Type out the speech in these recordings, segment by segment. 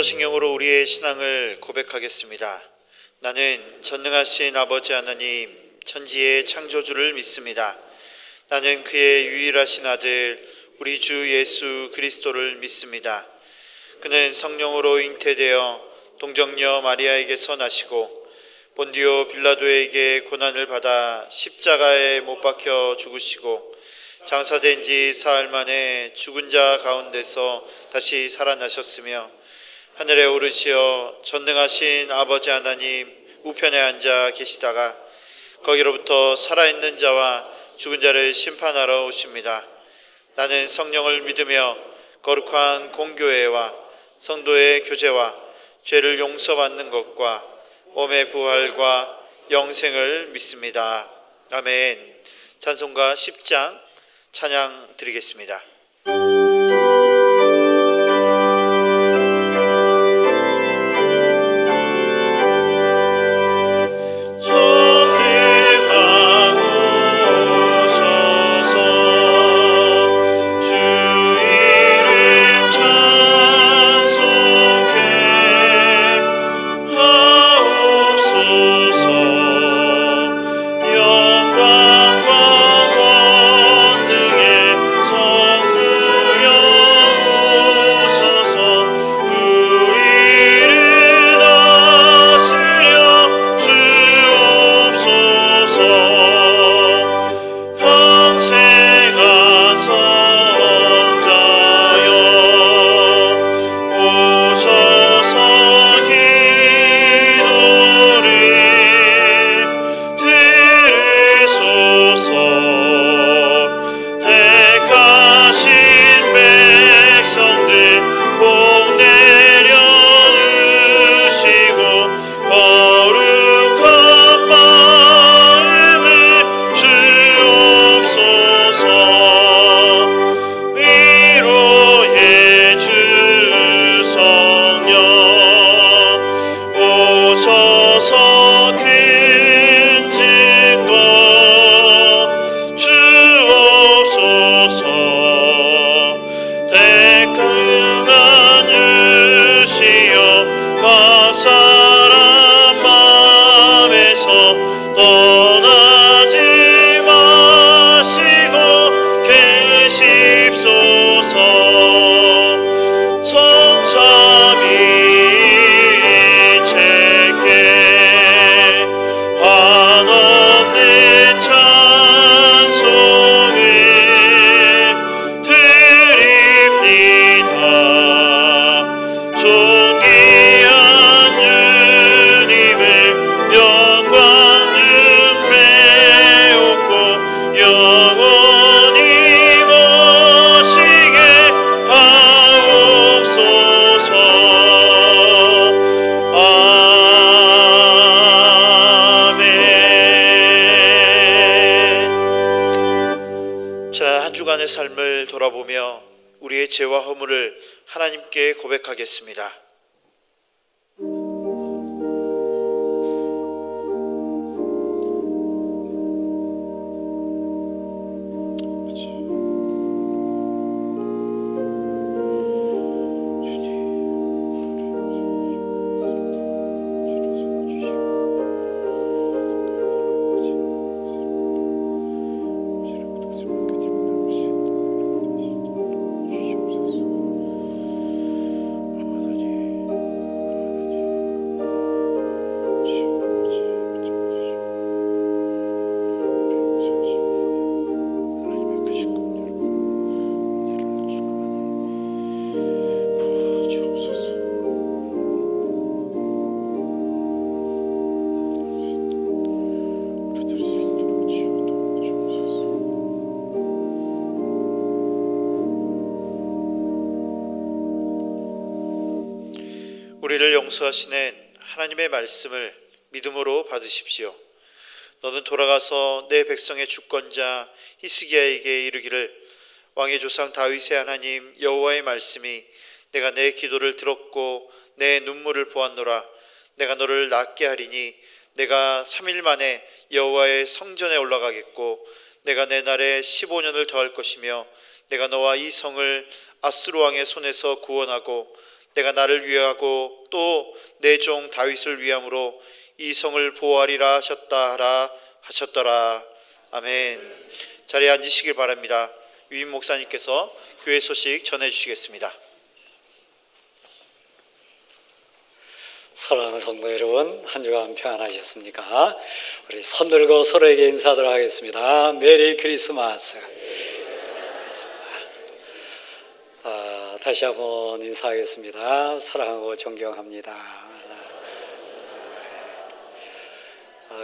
사도신경으로 우리의 신앙을 고백하겠습니다. 나는 전능하신 아버지 하나님 천지의 창조주를 믿습니다. 나는 그의 유일하신 아들 우리 주 예수 그리스도를 믿습니다. 그는 성령으로 잉태되어 동정녀 마리아에게서 나시고 본디오 빌라도에게 고난을 받아 십자가에 못 박혀 죽으시고 장사된 지 사흘 만에 죽은 자 가운데서 다시 살아나셨으며 하늘에 오르시어 전능하신 아버지 하나님 우편에 앉아 계시다가 거기로부터 살아있는 자와 죽은 자를 심판하러 오십니다. 나는 성령을 믿으며 거룩한 공교회와 성도의 교제와 죄를 용서받는 것과 몸의 부활과 영생을 믿습니다. 아멘. 찬송가 10장 찬양 드리겠습니다. 삶을 돌아보며 우리의 죄와 허물을 하나님께 고백하겠습니다. 죄를 용서하시는 하나님의 말씀을 믿음으로 받으십시오. 너는 돌아가서 내 백성의 주권자 히스기야에게 이르기를 왕의 조상 다윗의 하나님 여호와의 말씀이 내가 내 기도를 들었고 내 눈물을 보았노라. 내가 너를 낫게 하리니 내가 3일 만에 여호와의 성전에 올라가겠고 내가 내 날에 15년을 더할 것이며 내가 너와 이 성을 아수르 왕의 손에서 구원하고 내가 나를 위하고 또 내 종 다윗을 위함으로 이 성을 보호하리라 하셨더라. 아멘. 자리에 앉으시길 바랍니다. 유임 목사님께서 교회 소식 전해 주시겠습니다. 사랑하는 성도 여러분, 한 주간 평안하셨습니까? 우리 손 들고 서로에게 인사하도록 하겠습니다. 메리 크리스마스. 다시 한번 인사하겠습니다. 사랑하고 존경합니다.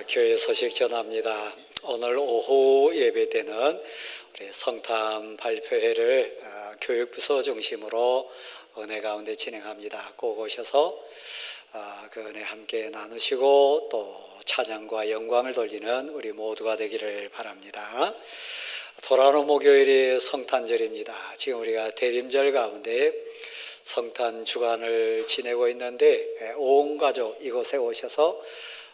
교회 소식 전합니다. 오늘 오후 예배 때는 우리 성탄 발표회를 교육부서 중심으로 은혜 가운데 진행합니다. 꼭 오셔서 그 은혜 함께 나누시고 또 찬양과 영광을 돌리는 우리 모두가 되기를 바랍니다. 돌아오는 목요일이 성탄절입니다. 지금 우리가 대림절 가운데 성탄 주간을 지내고 있는데 온 가족 이곳에 오셔서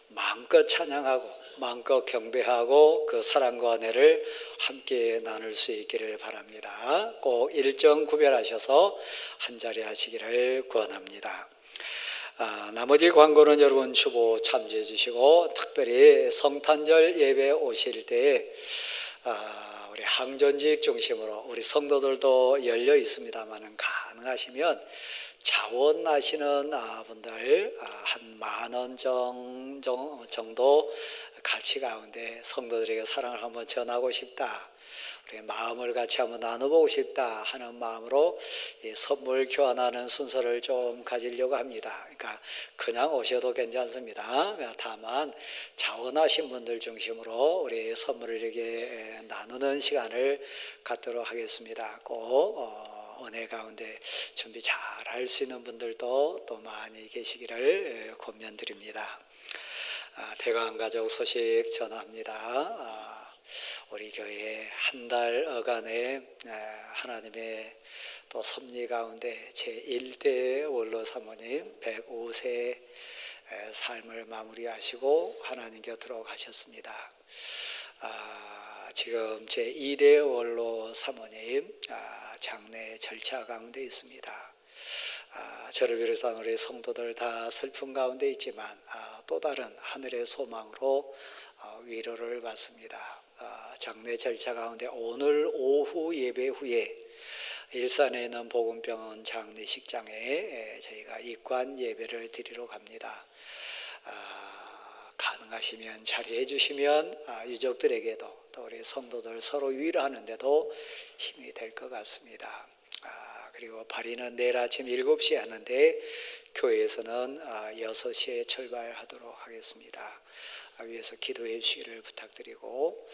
마음껏 찬양하고 마음껏 경배하고 그 사랑과 은혜를 함께 나눌 수 있기를 바랍니다. 꼭 일정 구별하셔서 한자리 하시기를 권합니다. 나머지 광고는 여러분 주보 참조해 주시고 특별히 성탄절 예배 오실 때 우리 항전직 중심으로 우리 성도들도 열려 있습니다만 가능하시면 자원하시는 분들 한 10,000원 정도 가치 가운데 성도들에게 사랑을 한번 전하고 싶다, 우리 마음을 같이 한번 나눠보고 싶다 하는 마음으로 이 선물 교환하는 순서를 좀 가지려고 합니다. 그러니까 그냥 오셔도 괜찮습니다. 다만 자원하신 분들 중심으로 우리 선물을 이렇게 나누는 시간을 갖도록 하겠습니다. 꼭 은혜 가운데 준비 잘 할 수 있는 분들도 또 많이 계시기를 권면드립니다. 대강 가족 소식 전합니다. 우리 교회 한 달간의 하나님의 또 섭리 가운데 제1대 원로 사모님 105세 삶을 마무리하시고 하나님 곁으로 가셨습니다. 지금 제2대 원로 사모님 장례 절차 가운데 있습니다. 저를 비롯한 우리 성도들 다 슬픔 가운데 있지만 또 다른 하늘의 소망으로 위로를 받습니다. 장례 절차 가운데 오늘 오후 예배 후에 일산에 있는 복음병원 장례식장에 저희가 입관 예배를 드리러 갑니다. 가능하시면 자리해 주시면 유족들에게도 또 우리 성도들 서로 위로하는데도 힘이 될 것 같습니다. 그리고 발인은 내일 아침 7시에 하는데 교회에서는 6시에 출발하도록 하겠습니다. 위에서 기도해 주시기를 부탁드리고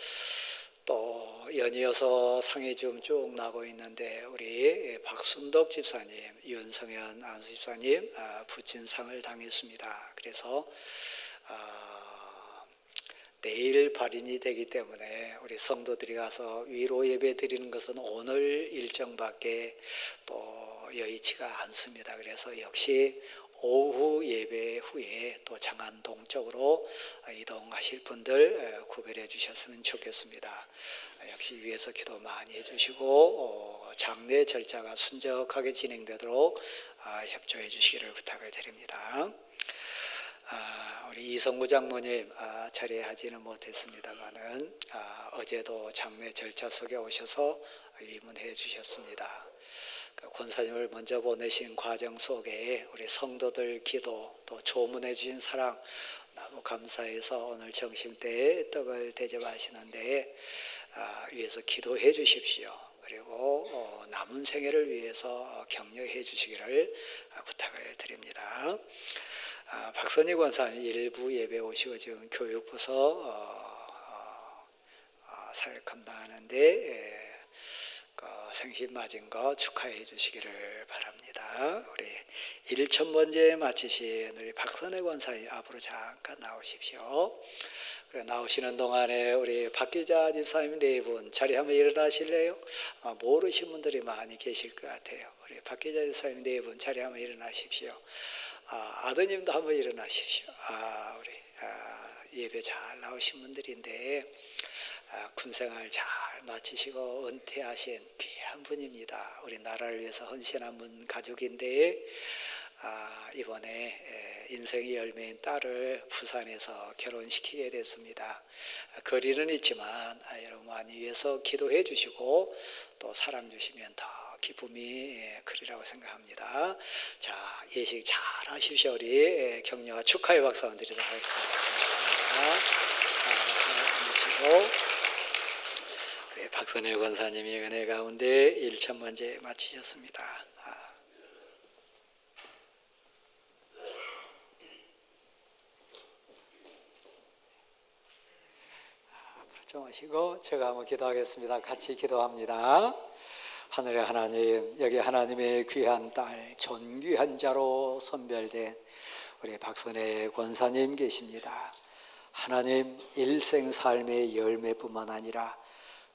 또 연이어서 상이 지금 쭉 나고 있는데 우리 박순덕 집사님, 윤성현 안수 집사님 부친상을 당했습니다. 그래서 내일 발인이 되기 때문에 우리 성도들이 가서 위로 예배 드리는 것은 오늘 일정밖에 또 여의치가 않습니다. 그래서 역시 오후 예배 후에 또 장안동 쪽으로 이동하실 분들 구별해 주셨으면 좋겠습니다. 역시 위에서 기도 많이 해주시고 장례 절차가 순적하게 진행되도록 협조해 주시기를 부탁을 드립니다. 우리 이성구 장모님 자리하지는 못했습니다만은 어제도 장례 절차 속에 오셔서 위문해 주셨습니다. 권사님을 먼저 보내신 과정 속에 우리 성도들 기도 또 조문해 주신 사랑 너무 감사해서 오늘 점심때에 떡을 대접하시는데 위해서 기도해 주십시오. 그리고 남은 생애를 위해서 격려해 주시기를 부탁을 드립니다. 박선희 권사님 일부 예배 오시고 지금 교육부서 사역 감당하는데 그 생신 맞은 거 축하해 주시기를 바랍니다. 우리 1,000번째 마치신 우리 박선혜 권사님 앞으로 잠깐 나오십시오. 그래, 나오시는 동안에 우리 박기자 집사님 네 분 자리 한번 일어나실래요? 모르신 분들이 많이 계실 것 같아요. 우리 박기자 집사님 네 분 자리 한번 일어나십시오. 아드님도 한번 일어나십시오. 우리 예배 잘 나오신 분들인데 군생활 잘 마치시고 은퇴하신 귀한 분입니다. 우리 나라를 위해서 헌신한 분 가족인데 이번에 인생의 열매인 딸을 부산에서 결혼시키게 됐습니다. 거리는 있지만 여러분 많이 위해서 기도해 주시고 또 사랑 주시면 더 기쁨이 크리라고 생각합니다. 자, 예식 잘 하십시오. 우리 격려와 축하의 박수 한번 드리도록 하겠습니다. 고맙습니다. 잘 앉으시고 우리 박선혜 권사님이 은혜 가운데 1,000번째 마치셨습니다. 좀 하시고 제가 한번 기도하겠습니다. 같이 기도합니다. 하늘의 하나님, 여기 하나님의 귀한 딸, 존귀한 자로 선별된 우리 박선혜 권사님 계십니다. 하나님, 일생 삶의 열매뿐만 아니라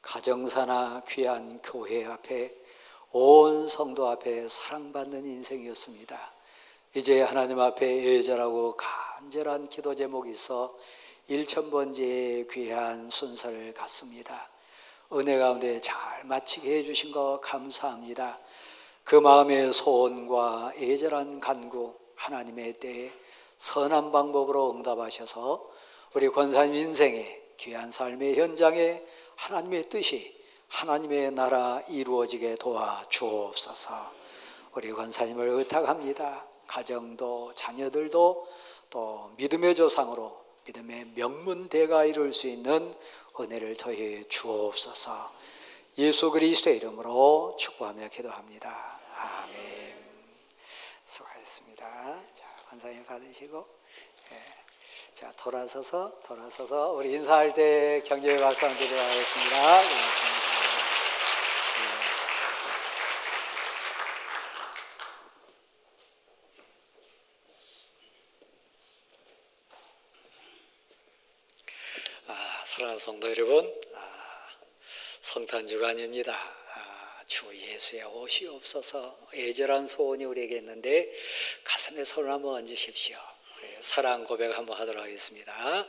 가정사나 귀한 교회 앞에 온 성도 앞에 사랑받는 인생이었습니다. 이제 하나님 앞에 애절하고 간절한 기도 제목이 있어 1,000번째 귀한 순서를 갖습니다. 은혜 가운데 잘 마치게 해주신 것 감사합니다. 그 마음의 소원과 애절한 간구 하나님의 때에 선한 방법으로 응답하셔서 우리 권사님 인생의 귀한 삶의 현장에 하나님의 뜻이 하나님의 나라 이루어지게 도와주옵소서. 우리 권사님을 의탁합니다. 가정도 자녀들도 또 믿음의 조상으로 믿음의 명문대가 이룰 수 있는 은혜를 더해 주옵소서. 예수 그리스도의 이름으로 축복하며 기도합니다. 아멘. 수고하셨습니다. 자, 권사님 받으시고, 자 돌아서서 우리 인사할 때 격려의 박수 한번 드리도록 하겠습니다. 고맙습니다. 사랑하는 성도 여러분, 성탄 주간입니다. 주 예수의 옷이 없어서 애절한 소원이 우리에게 있는데 가슴에 손을 한번 얹으십시오. 우리 사랑 고백 한번 하도록 하겠습니다.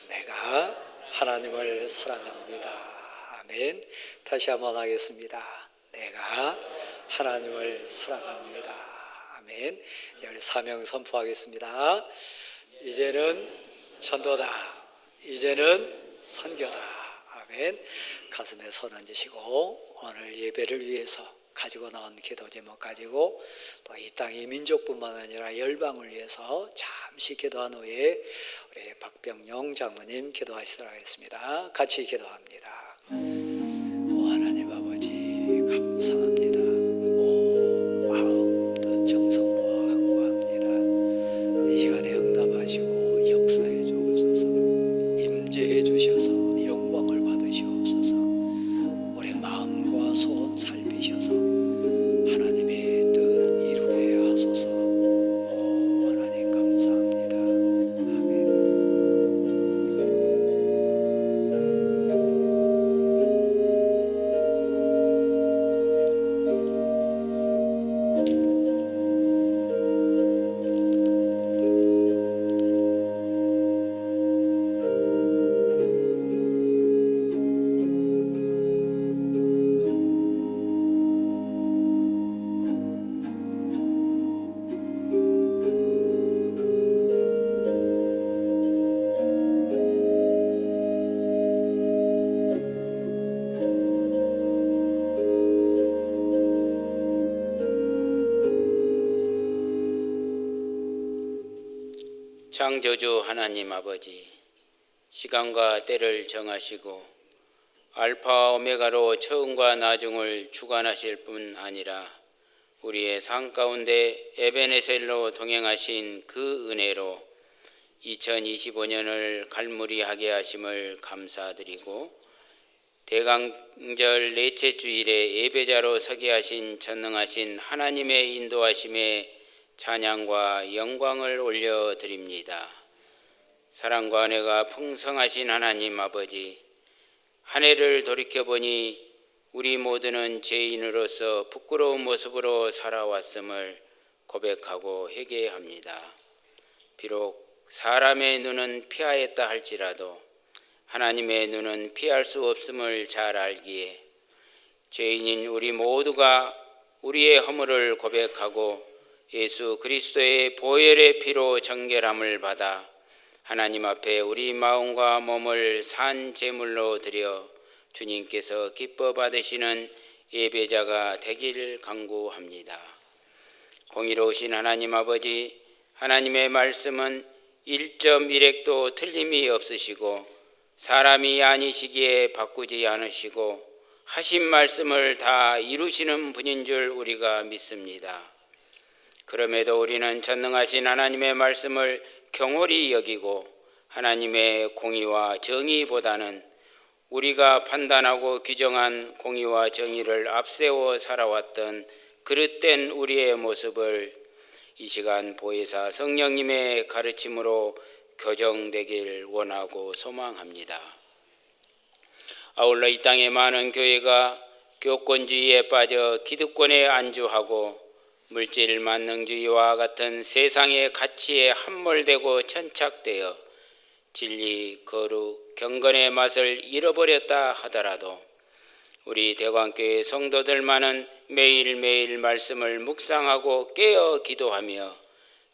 내가 하나님을 사랑합니다. 아멘. 다시 한번 하겠습니다. 내가 하나님을 사랑합니다. 아멘. 이제 우리 사명 선포하겠습니다. 이제는 전도다. 이제는 선교다. 아멘. 가슴에 손 얹으시고 오늘 예배를 위해서 가지고 나온 기도 제목 가지고 또 이 땅의 민족뿐만 아니라 열방을 위해서 잠시 기도한 후에 우리 박병영 장로님 기도하시도록 하겠습니다. 같이 기도합니다. 오 하나님 아버지 감사합니다. 오 마음 뜻 정성과 간구합니다. 이 시간에 응답하시고 역사해 주옵소서. 임재해 주셔서 영광을 받으시옵소서. 우리 마음과 소원 살피셔서 하나님의 뜻 이루게 하소서. 오 하나님 감사합니다. 아멘. 창조주 하나님 아버지, 시간과 때를 정하시고 알파 오메가로 처음과 나중을 주관하실 뿐 아니라 우리의 삶 가운데 에베네셀로 동행하신 그 은혜로 2025년을 갈무리하게 하심을 감사드리고 대강절 넷째 주일에 예배자로 서게 하신 전능하신 하나님의 인도하심에 찬양과 영광을 올려드립니다. 사랑과 은혜가 풍성하신 하나님 아버지, 한 해를 돌이켜보니 우리 모두는 죄인으로서 부끄러운 모습으로 살아왔음을 고백하고 회개합니다. 비록 사람의 눈은 피하였다 할지라도 하나님의 눈은 피할 수 없음을 잘 알기에 죄인인 우리 모두가 우리의 허물을 고백하고 예수 그리스도의 보혈의 피로 정결함을 받아 하나님 앞에 우리 마음과 몸을 산 제물로 드려 주님께서 기뻐 받으시는 예배자가 되길 간구합니다. 공의로우신 하나님 아버지, 하나님의 말씀은 1.1획도 틀림이 없으시고 사람이 아니시기에 바꾸지 않으시고 하신 말씀을 다 이루시는 분인 줄 우리가 믿습니다. 그럼에도 우리는 전능하신 하나님의 말씀을 경홀히 여기고 하나님의 공의와 정의보다는 우리가 판단하고 규정한 공의와 정의를 앞세워 살아왔던 그릇된 우리의 모습을 이 시간 보혜사 성령님의 가르침으로 교정되길 원하고 소망합니다. 아울러 이 땅의 많은 교회가 교권주의에 빠져 기득권에 안주하고 물질 만능주의와 같은 세상의 가치에 함몰되고 천착되어 진리, 거룩, 경건의 맛을 잃어버렸다 하더라도 우리 대광교회 성도들만은 매일매일 말씀을 묵상하고 깨어 기도하며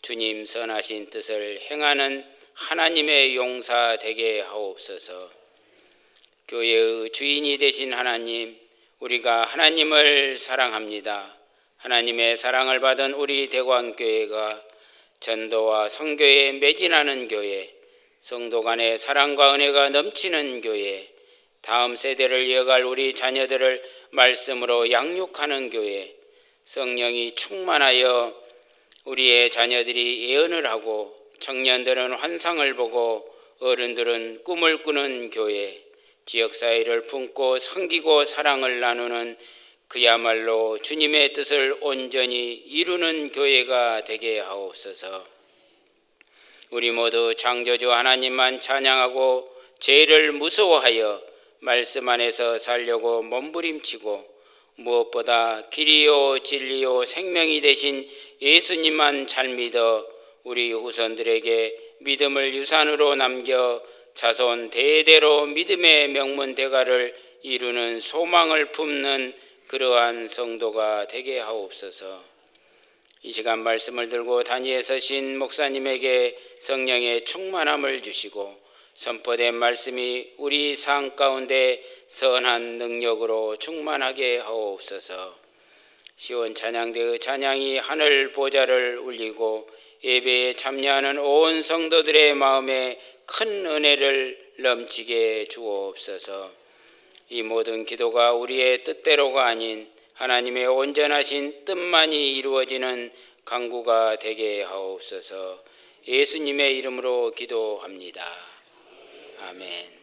주님 선하신 뜻을 행하는 하나님의 용사 되게 하옵소서. 교회의 주인이 되신 하나님, 우리가 하나님을 사랑합니다. 하나님의 사랑을 받은 우리 대광교회가 전도와 선교에 매진하는 교회, 성도 간의 사랑과 은혜가 넘치는 교회, 다음 세대를 이어갈 우리 자녀들을 말씀으로 양육하는 교회, 성령이 충만하여 우리의 자녀들이 예언을 하고 청년들은 환상을 보고 어른들은 꿈을 꾸는 교회, 지역사회를 품고 섬기고 사랑을 나누는 그야말로 주님의 뜻을 온전히 이루는 교회가 되게 하옵소서. 우리 모두 창조주 하나님만 찬양하고 죄를 무서워하여 말씀 안에서 살려고 몸부림치고 무엇보다 길이요 진리요 생명이 되신 예수님만 잘 믿어 우리 후손들에게 믿음을 유산으로 남겨 자손 대대로 믿음의 명문 대가를 이루는 소망을 품는 그러한 성도가 되게 하옵소서. 이 시간 말씀을 들고 단위에 서신 목사님에게 성령의 충만함을 주시고 선포된 말씀이 우리 삶 가운데 선한 능력으로 충만하게 하옵소서. 시온 찬양대의 찬양이 하늘 보좌를 울리고 예배에 참여하는 온 성도들의 마음에 큰 은혜를 넘치게 주옵소서. 이 모든 기도가 우리의 뜻대로가 아닌 하나님의 온전하신 뜻만이 이루어지는 간구가 되게 하옵소서. 예수님의 이름으로 기도합니다. 아멘.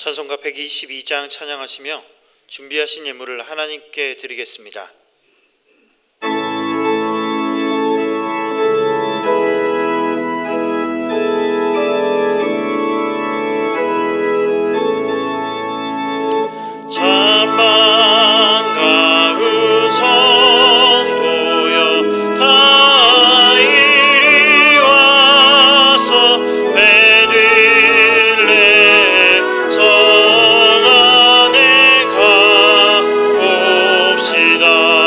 찬송가 122장 찬양하시며 준비하신 예물을 하나님께 드리겠습니다. 봅시다.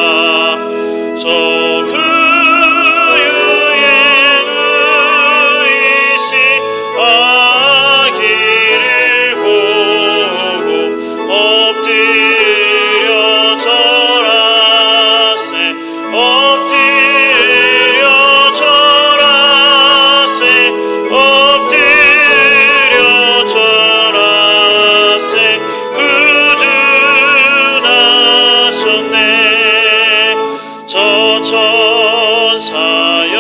천사여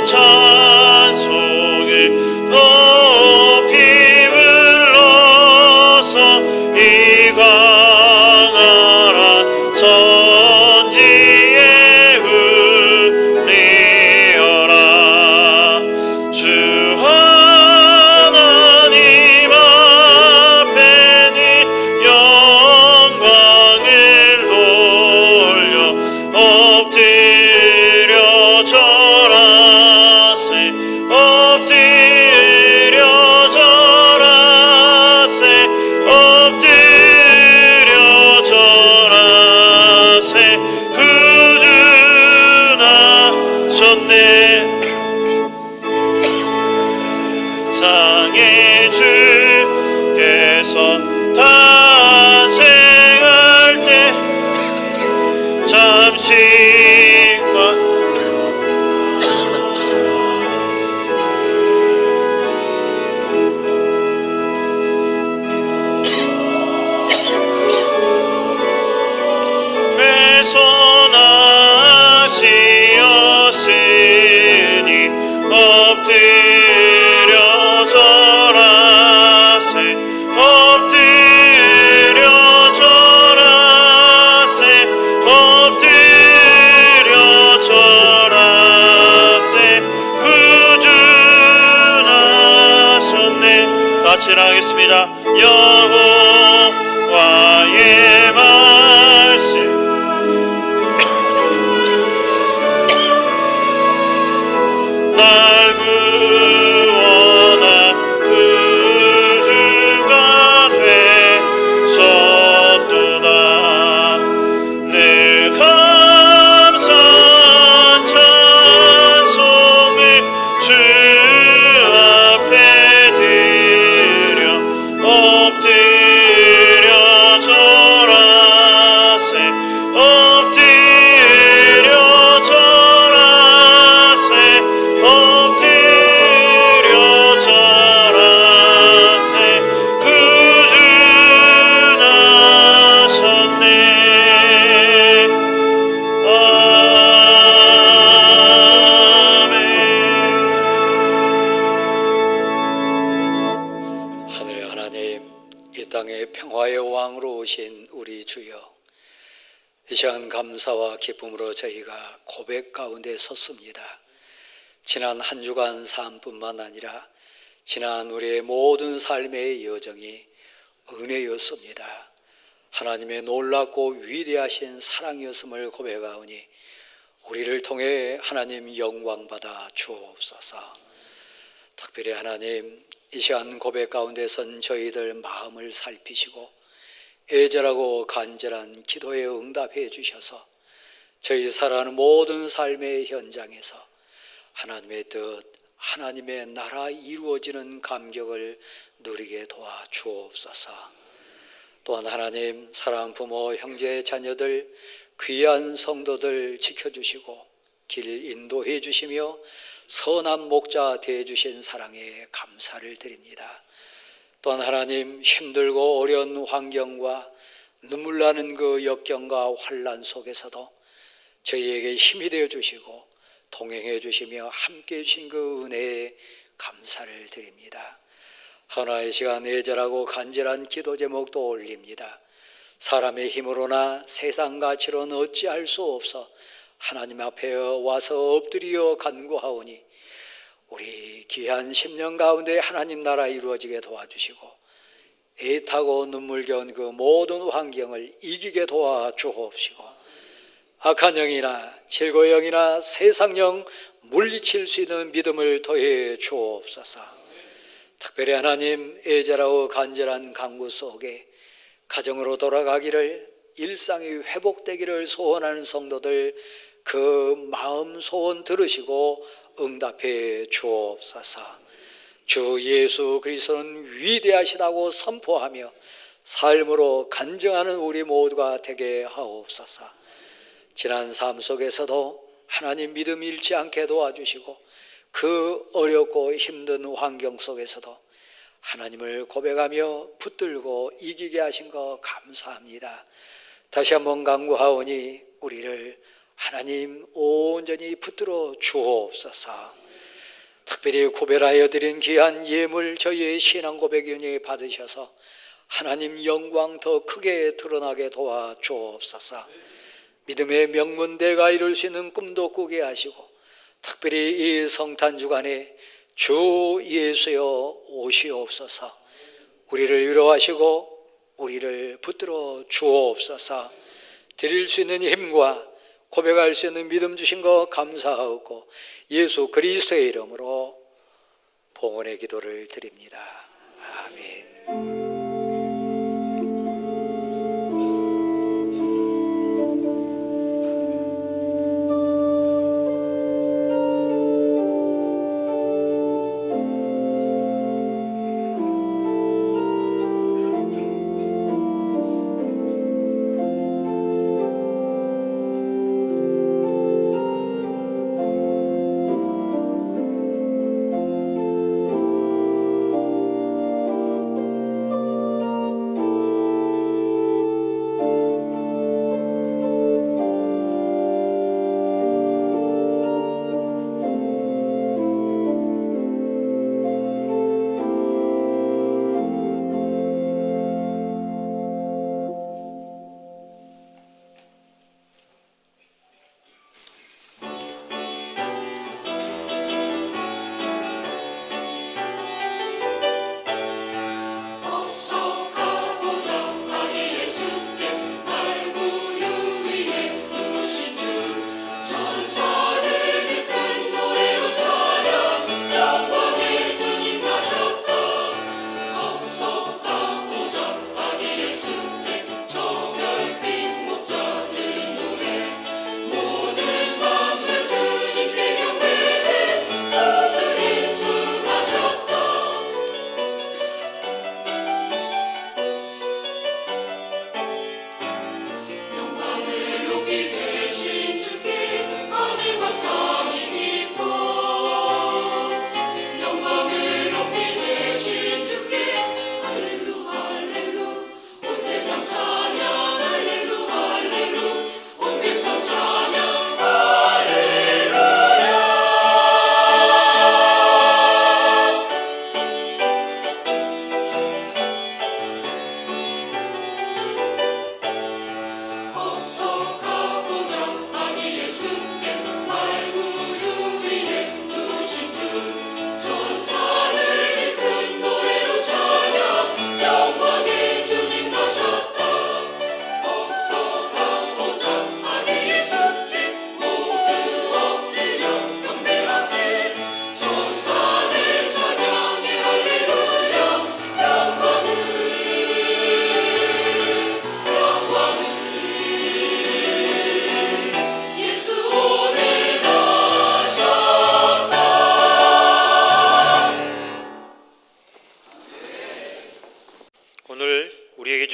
찬송을 높이 불러서 이광하라 천지에 울리어라. 주 하나님 앞에는 영광을 돌려 엎드려 절하세 엎드려 절하세 엎드려 절하세 구주 나셨네. 상의 주께서 탄생할 때 잠시만 매소나시었으니 엎드려 절하세 엎드려 절하세 엎드려 절하세 구주 나셨네. 같이 하겠습니다. 여호와의 말씀 날 구원한 그 순간 되셨도다. 늘 감사한 찬송을 주 앞에 드려 엎드려 절하세 엎드려 절하세 엎드려 절하세 구주 나셨네. 아멘. 하늘의 하나님, 이 땅에 평화의 왕으로 오신 우리 주여, 이 시간 감사와 기쁨으로 저희가 고백 가운데 섰습니다. 지난 한 주간 삶뿐만 아니라 지난 우리의 모든 삶의 여정이 은혜였습니다. 하나님의 놀랍고 위대하신 사랑이었음을 고백하오니 우리를 통해 하나님 영광받아 주옵소서. 특별히 하나님, 이 시간 고백 가운데 선 저희들 마음을 살피시고 애절하고 간절한 기도에 응답해 주셔서 저희 살아가는 모든 삶의 현장에서 하나님의 뜻, 하나님의 나라 이루어지는 감격을 누리게 도와주옵소서. 또한 하나님, 사랑하는 부모, 형제, 자녀들, 귀한 성도들 지켜주시고 길 인도해 주시며 선한 목자 되어 주신 사랑에 감사를 드립니다. 또한 하나님, 힘들고 어려운 환경과 눈물 나는 그 역경과 환난 속에서도 저희에게 힘이 되어 주시고 동행해 주시며 함께 해주신 그 은혜에 감사를 드립니다. 하나의 시간 애절하고 간절한 기도 제목도 올립니다. 사람의 힘으로나 세상 가치로는 어찌할 수 없어 하나님 앞에 와서 엎드려 간구하오니 우리 귀한 10년 가운데 하나님 나라 이루어지게 도와주시고 애타고 눈물겨운 그 모든 환경을 이기게 도와주옵시고 악한 영이나 질고 영이나 세상 영 물리칠 수 있는 믿음을 더해 주옵소서. 특별히 하나님, 애절하고 간절한 간구 속에 가정으로 돌아가기를, 일상이 회복되기를 소원하는 성도들 그 마음 소원 들으시고 응답해 주옵소서. 주 예수 그리스도는 위대하시다고 선포하며 삶으로 간증하는 우리 모두가 되게 하옵소서. 지난 삶 속에서도 하나님 믿음 잃지 않게 도와주시고 그 어렵고 힘든 환경 속에서도 하나님을 고백하며 붙들고 이기게 하신 거 감사합니다. 다시 한번 간구하오니 우리를 하나님 하나님 온전히 붙들어 주옵소서. 특별히 구별하여 드린 귀한 예물 저희의 신앙 고백 연에 받으셔서 하나님 영광 더 크게 드러나게 도와 주옵소서. 믿음의 명문대가 이룰 수 있는 꿈도 꾸게 하시고 특별히 이 성탄 주간에 주 예수여 오시옵소서. 우리를 위로하시고 우리를 붙들어 주옵소서. 드릴 수 있는 힘과 고백할 수 있는 믿음 주신 거 감사하고 예수 그리스도의 이름으로 봉헌의 기도를 드립니다. 아멘.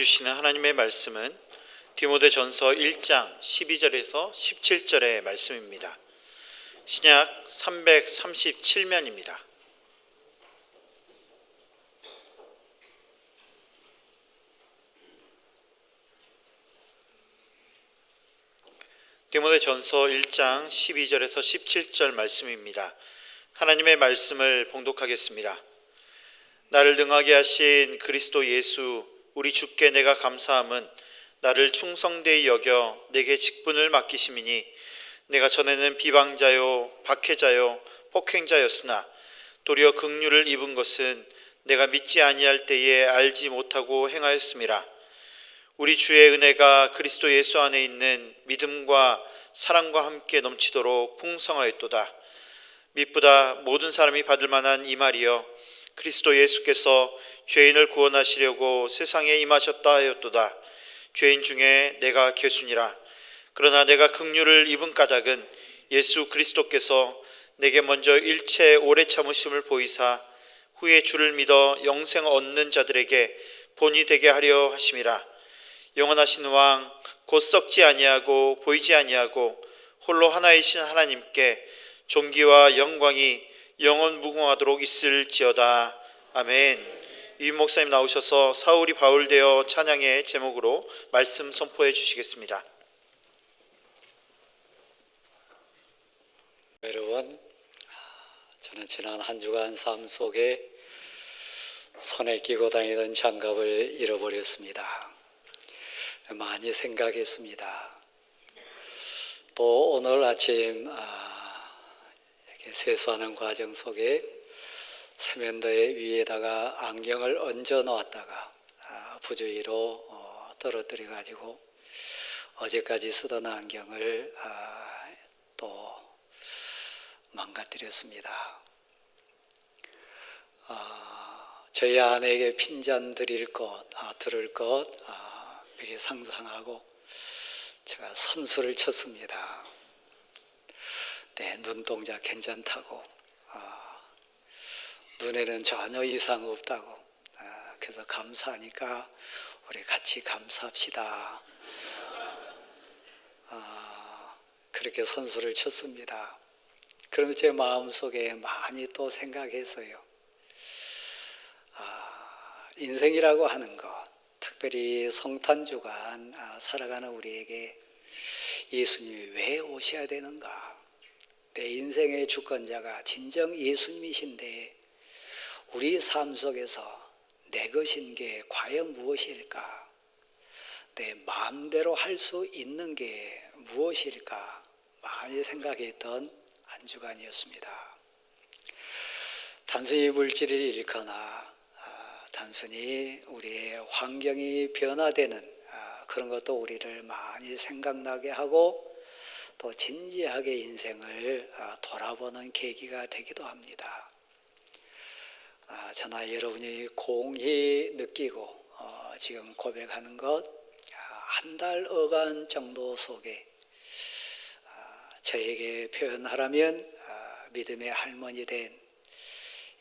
주시는 하나님의 말씀은 디모데전서 1장 12절에서 17절의 말씀입니다. 신약 337면입니다. 디모데전서 1장 12절에서 17절 말씀입니다. 하나님의 말씀을 봉독하겠습니다. 나를 능하게 하신 그리스도 예수 우리 주께 내가 감사함은 나를 충성되이 여겨 내게 직분을 맡기심이니 내가 전에는 비방자요 박해자요 폭행자였으나 도리어 긍휼을 입은 것은 내가 믿지 아니할 때에 알지 못하고 행하였음이라. 우리 주의 은혜가 그리스도 예수 안에 있는 믿음과 사랑과 함께 넘치도록 풍성하였도다. 믿보다 모든 사람이 받을 만한 이 말이여 그리스도 예수께서 죄인을 구원하시려고 세상에 임하셨다 하였도다. 죄인 중에 내가 괴순이라. 그러나 내가 긍휼을 입은 까닭은 예수 그리스도께서 내게 먼저 일체 오래 참으심을 보이사 후에 주를 믿어 영생 얻는 자들에게 본이 되게 하려 하심이라. 영원하신 왕 곧 썩지 아니하고 보이지 아니하고 홀로 하나이신 하나님께 존귀와 영광이 영원 무궁하도록 있을지어다. 아멘. 이 목사님 나오셔서 사울이 바울 되어 찬양의 제목으로 말씀 선포해 주시겠습니다. 여러분, 저는 지난 한 주간 삶 속에 손에 끼고 다니던 장갑을 잃어버렸습니다. 많이 생각했습니다. 또 오늘 아침 이렇게 세수하는 과정 속에 세면대 위에다가 안경을 얹어 놓았다가 부주의로 떨어뜨려 가지고 어제까지 쓰던 안경을 또 망가뜨렸습니다. 저희 아내에게 핀잔 들을 것 미리 상상하고 제가 선수를 쳤습니다. 내 눈동자 괜찮다고, 눈에는 전혀 이상 없다고, 그래서 감사하니까 우리 같이 감사합시다. 그렇게 선수를 쳤습니다. 그러면 제 마음속에 많이 또 생각했어요. 인생이라고 하는 것, 특별히 성탄주간 살아가는 우리에게 예수님이 왜 오셔야 되는가? 내 인생의 주권자가 진정 예수님이신데 우리 삶 속에서 내 것인 게 과연 무엇일까? 내 마음대로 할 수 있는 게 무엇일까? 많이 생각했던 한 주간이었습니다. 단순히 물질을 잃거나 단순히 우리의 환경이 변화되는 그런 것도 우리를 많이 생각나게 하고 또 진지하게 인생을 돌아보는 계기가 되기도 합니다. 저나 여러분이 공히 느끼고 지금 고백하는 것 한 달 어간 정도 속에 저에게 표현하라면 믿음의 할머니 된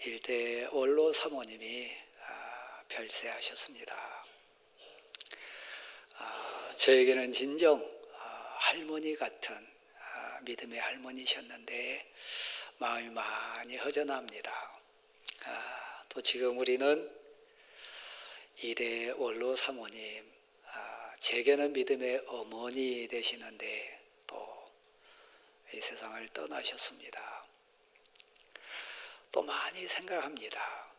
일대 원로 사모님이 별세하셨습니다. 저에게는 진정 할머니 같은 믿음의 할머니셨는데 마음이 많이 허전합니다. 또 지금 우리는 이대 원로 사모님, 제게는 믿음의 어머니 되시는데 또 이 세상을 떠나셨습니다. 또 많이 생각합니다.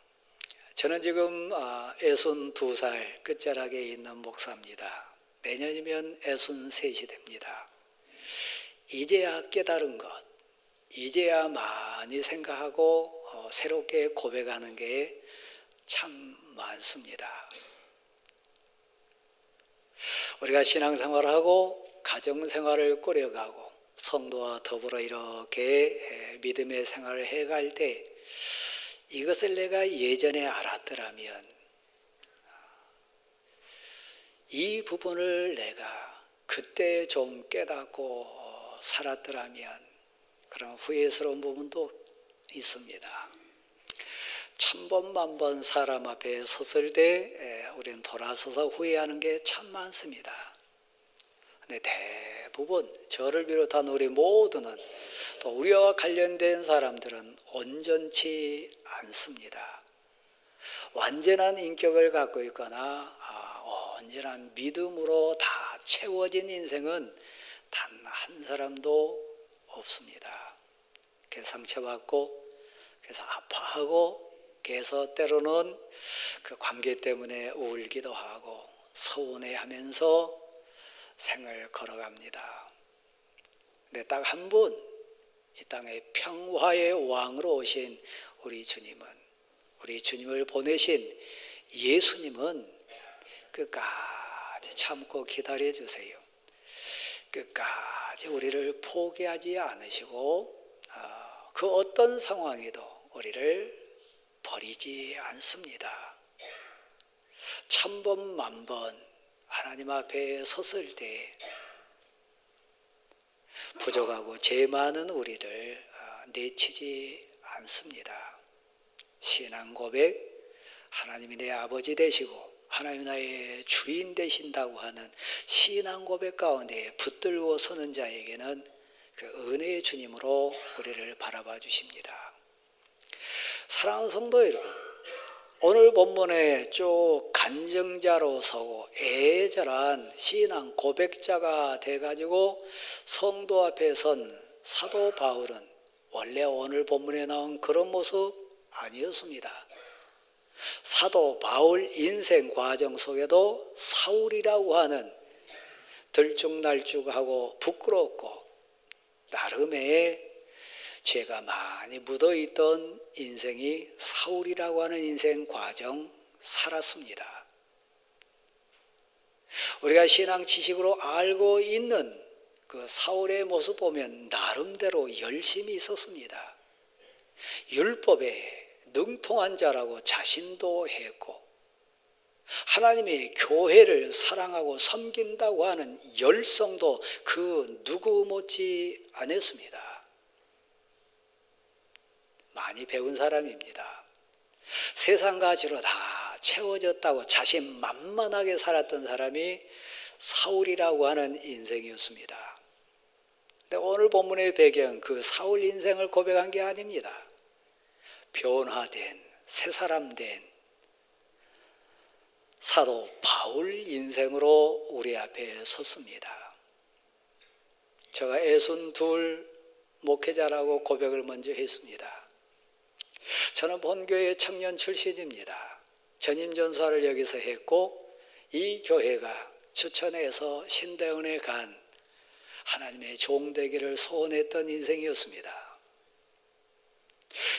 저는 지금 62살 끝자락에 있는 목사입니다. 내년이면 63이 됩니다. 이제야 깨달은 것, 이제야 많이 생각하고 새롭게 고백하는 게 참 많습니다. 우리가 신앙생활하고 가정생활을 꾸려가고 성도와 더불어 이렇게 믿음의 생활을 해갈 때 이것을 내가 예전에 알았더라면, 이 부분을 내가 그때 좀 깨닫고 살았더라면, 그런 후회스러운 부분도 있습니다. 천번 만번 사람 앞에 섰을 때 우리는 돌아서서 후회하는 게 참 많습니다. 근데 대부분 저를 비롯한 우리 모두는 또 우리와 관련된 사람들은 온전치 않습니다. 완전한 인격을 갖고 있거나 온전한 믿음으로 다 채워진 인생은 단 한 사람도 없습니다. 그래서 상처받고, 그래서 아파하고, 그래서 때로는 그 관계 때문에 울기도 하고 서운해하면서 생을 걸어갑니다. 근데 딱 한 분, 이 땅에 평화의 왕으로 오신 우리 주님은, 우리 주님을 보내신 예수님은 끝까지 참고 기다려 주세요. 끝까지 우리를 포기하지 않으시고 그 어떤 상황에도 우리를 버리지 않습니다. 천번 만번 하나님 앞에 섰을 때 부족하고 죄 많은 우리를 내치지 않습니다. 신앙 고백, 하나님이 내 아버지 되시고 하나님 나의 주인 되신다고 하는 신앙 고백 가운데 붙들고 서는 자에게는 그 은혜의 주님으로 우리를 바라봐 주십니다. 사랑하는 성도 여러분, 오늘 본문에 쭉 간증자로 서고 애절한 신앙 고백자가 돼가지고 성도 앞에 선 사도 바울은 원래 오늘 본문에 나온 그런 모습 아니었습니다. 사도 바울 인생 과정 속에도 사울이라고 하는 들쭉날쭉하고 부끄럽고 나름의 죄가 많이 묻어있던 인생이 사울이라고 하는 인생 과정 살았습니다. 우리가 신앙 지식으로 알고 있는 그 사울의 모습 보면 나름대로 열심히 있었습니다. 율법에 능통한 자라고 자신도 했고 하나님의 교회를 사랑하고 섬긴다고 하는 열성도 그 누구 못지 않았습니다. 많이 배운 사람입니다. 세상 가지로 다 채워졌다고 자신만만하게 살았던 사람이 사울이라고 하는 인생이었습니다. 근데 오늘 본문의 배경 그 사울 인생을 고백한 게 아닙니다. 변화된 새 사람 된 사도 바울 인생으로 우리 앞에 섰습니다. 제가 62 목회자라고 고백을 먼저 했습니다. 저는 본교회 청년 출신입니다. 전임전사를 여기서 했고 이 교회가 추천해서 신대원에 간 하나님의 종되기를 소원했던 인생이었습니다.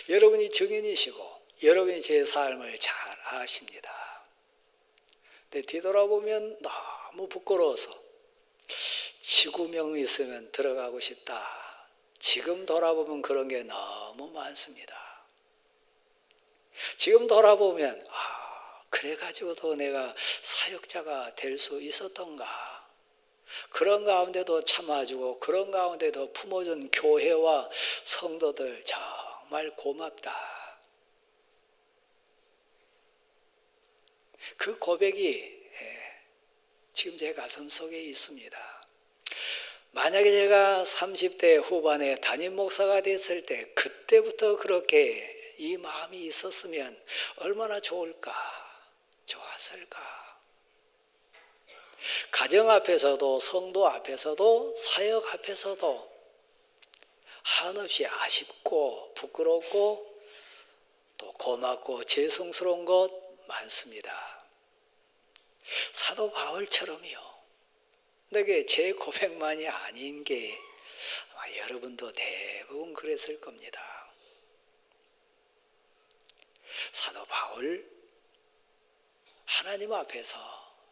여러분이 증인이시고 여러분이 제 삶을 잘 아십니다. 근데 뒤돌아보면 너무 부끄러워서 지구명이 있으면 들어가고 싶다. 지금 돌아보면 그런 게 너무 많습니다. 지금 돌아보면 그래가지고도 내가 사역자가 될 수 있었던가. 그런 가운데도 참아주고 그런 가운데도 품어준 교회와 성도들 정말 고맙다. 그 고백이 지금 제 가슴 속에 있습니다. 만약에 제가 30대 후반에 담임 목사가 됐을 때 그때부터 그렇게 이 마음이 있었으면 얼마나 좋을까, 좋았을까. 가정 앞에서도 성도 앞에서도 사역 앞에서도 한없이 아쉽고 부끄럽고 또 고맙고 죄송스러운 것 많습니다. 사도 바울처럼요. 내게 제 고백만이 아닌 게 아마 여러분도 대부분 그랬을 겁니다. 사도 바울 하나님 앞에서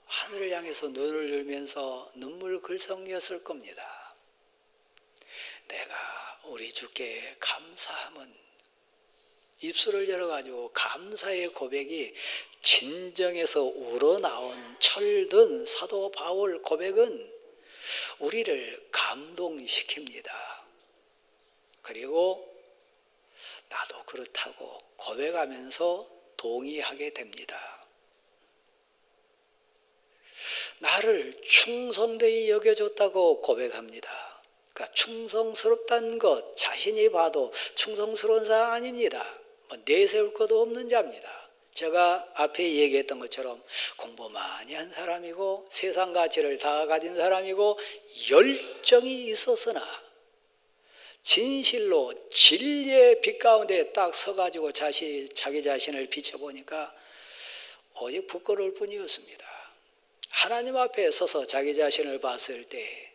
하늘을 향해서 눈을 들면서 눈물 글썽이었을 겁니다. 내가 우리 주께 감사함은 입술을 열어가지고 감사의 고백이 진정에서 우러나온 철든 사도 바울 고백은 우리를 감동시킵니다. 그리고 나도 그렇다고 고백하면서 동의하게 됩니다. 나를 충성되이 여겨줬다고 고백합니다. 그러니까 충성스럽다는 것 자신이 봐도 충성스러운 사람 아닙니다. 내세울 것도 없는 자입니다. 제가 앞에 얘기했던 것처럼 공부 많이 한 사람이고 세상 가치를 다 가진 사람이고 열정이 있었으나 진실로 진리의 빛 가운데 딱 서가지고 자기 자신을 비춰보니까 오직 부끄러울 뿐이었습니다. 하나님 앞에 서서 자기 자신을 봤을 때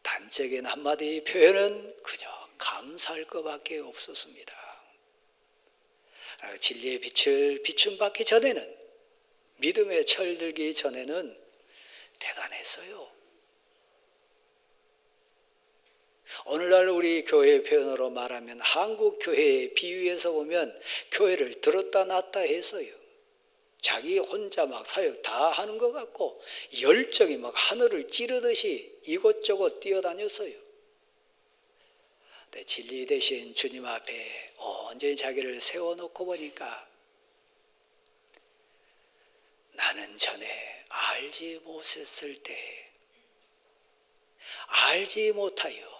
단적인 한마디 표현은 그저 감사할 것밖에 없었습니다. 진리의 빛을 비춤받기 전에는 믿음의 철들기 전에는 대단했어요. 오늘날 우리 교회 표현으로 말하면 한국 교회의 비유에서 보면 교회를 들었다 놨다 했어요. 자기 혼자 막 사역 다 하는 것 같고 열정이 막 하늘을 찌르듯이 이곳저곳 뛰어다녔어요. 근데 진리 대신 주님 앞에 온전히 자기를 세워놓고 보니까 나는 전에 알지 못했을 때 알지 못하여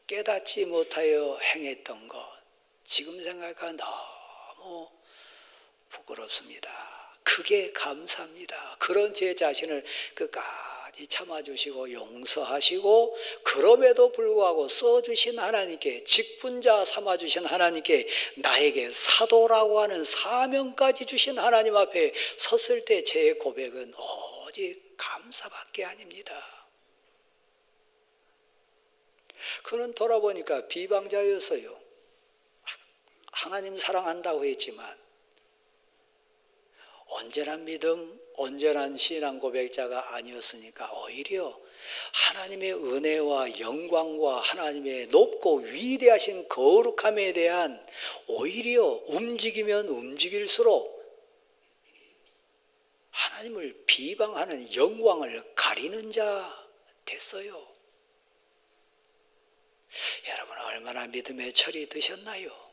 깨닫지 못하여 행했던 것 지금 생각하면 너무 부끄럽습니다. 크게 감사합니다. 그런 제 자신을 끝까지 많이 참아주시고 용서하시고 그럼에도 불구하고 써주신 하나님께, 직분자 삼아주신 하나님께 나에게 사도라고 하는 사명까지 주신 하나님 앞에 섰을 때 제 고백은 오직 감사밖에 아닙니다. 그는 돌아보니까 비방자였어요. 하나님 사랑한다고 했지만 온전한 믿음, 온전한 신앙 고백자가 아니었으니까 오히려 하나님의 은혜와 영광과 하나님의 높고 위대하신 거룩함에 대한 오히려 움직이면 움직일수록 하나님을 비방하는, 영광을 가리는 자 됐어요. 여러분은 얼마나 믿음의 철이 드셨나요?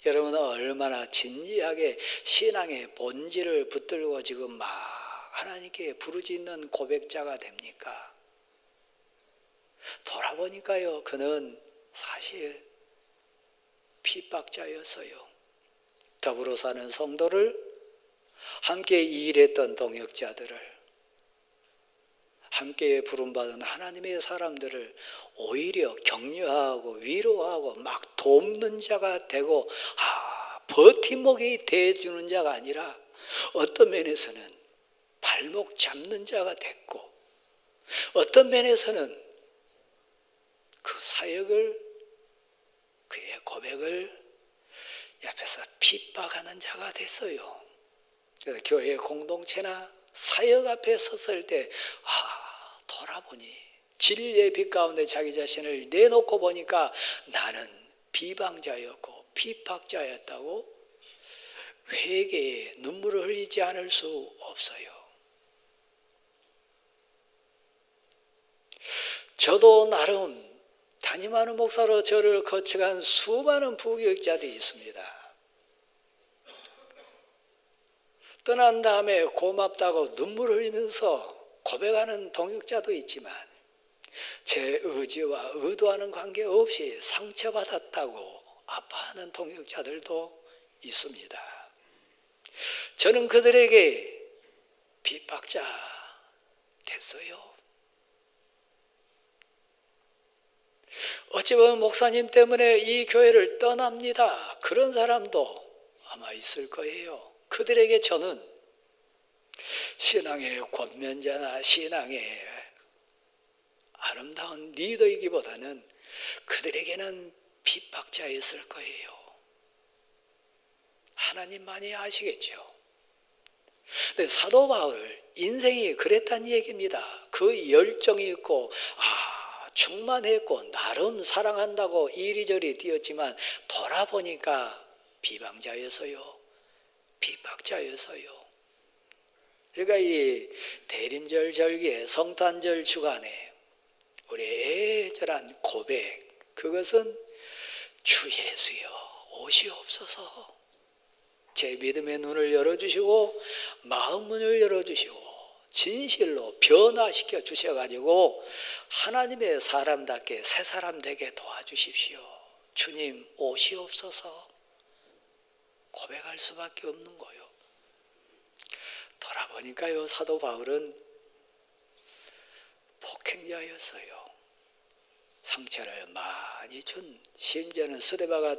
여러분은 얼마나 진지하게 신앙의 본질을 붙들고 지금 막 하나님께 부르짖는 고백자가 됩니까? 돌아보니까요, 그는 사실 핍박자였어요. 더불어 사는 성도를, 함께 일했던 동역자들을, 함께 부름받은 하나님의 사람들을 오히려 격려하고 위로하고 막 돕는 자가 되고 버팀목이 되어주는 자가 아니라 어떤 면에서는 발목 잡는 자가 됐고 어떤 면에서는 그 사역을, 그의 고백을 옆에서 핍박하는 자가 됐어요. 그래서 교회 공동체나 사역 앞에 섰을 때 돌아보니 진리의 빛 가운데 자기 자신을 내놓고 보니까 나는 비방자였고 핍박자였다고 회개에 눈물을 흘리지 않을 수 없어요. 저도 나름 담임하는 목사로 저를 거쳐간 수많은 부교육자들이 있습니다. 떠난 다음에 고맙다고 눈물 흘리면서 고백하는 동역자도 있지만 제 의지와 의도하는 관계없이 상처받았다고 아파하는 동역자들도 있습니다. 저는 그들에게 핍박자 됐어요. 어찌 보면 목사님 때문에 이 교회를 떠납니다. 그런 사람도 아마 있을 거예요. 그들에게 저는 신앙의 권면자나 신앙의 아름다운 리더이기보다는 그들에게는 핍박자였을 거예요. 하나님만이 아시겠죠. 근데 사도 바울 인생이 그랬다는 얘기입니다. 그 열정이 있고 충만했고 나름 사랑한다고 이리저리 뛰었지만 돌아보니까 비방자였어요. 핍박자였어요. 그러니까 이 대림절 절기에 성탄절 주간에 우리 애절한 고백, 그것은 주 예수여 오시옵소서. 제 믿음의 눈을 열어주시고 마음 문을 열어주시고 진실로 변화시켜 주셔가지고 하나님의 사람답게 새 사람 되게 도와주십시오. 주님 오시옵소서. 고백할 수밖에 없는 거예요. 돌아보니까요, 사도 바울은 폭행자였어요. 상처를 많이 준, 심지어는 스데반과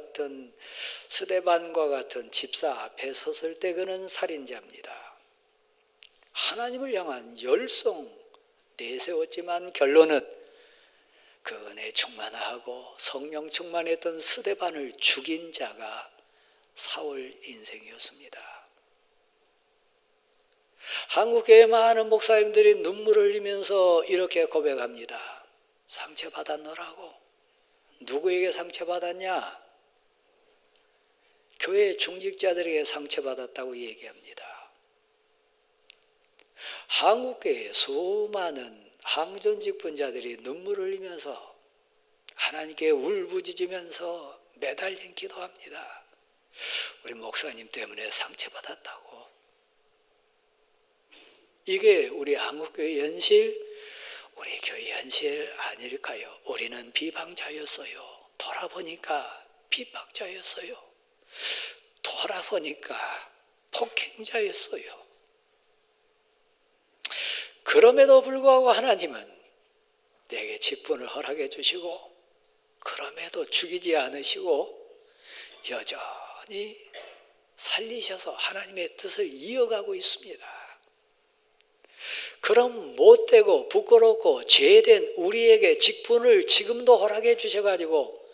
같은 집사 앞에 섰을 때 그는 살인자입니다. 하나님을 향한 열성 내세웠지만 결론은 그 은혜 충만하고 성령 충만했던 스데반을 죽인 자가 사울 인생이었습니다. 한국교회 많은 목사님들이 눈물을 흘리면서 이렇게 고백합니다. 상처받았노라고. 누구에게 상처받았냐? 교회 중직자들에게 상처받았다고 얘기합니다. 한국교회에 수많은 항존직분자들이 눈물을 흘리면서 하나님께 울부짖으면서 매달린 기도합니다. 우리 목사님 때문에 상처받았다고. 이게 우리 한국교회 현실, 우리 교회 현실 아닐까요? 우리는 비방자였어요. 돌아보니까 핍박자였어요. 돌아보니까 폭행자였어요. 그럼에도 불구하고 하나님은 내게 직분을 허락해 주시고 그럼에도 죽이지 않으시고 여전히 살리셔서 하나님의 뜻을 이어가고 있습니다. 그럼 못되고 부끄럽고 죄된 우리에게 직분을 지금도 허락해 주셔가지고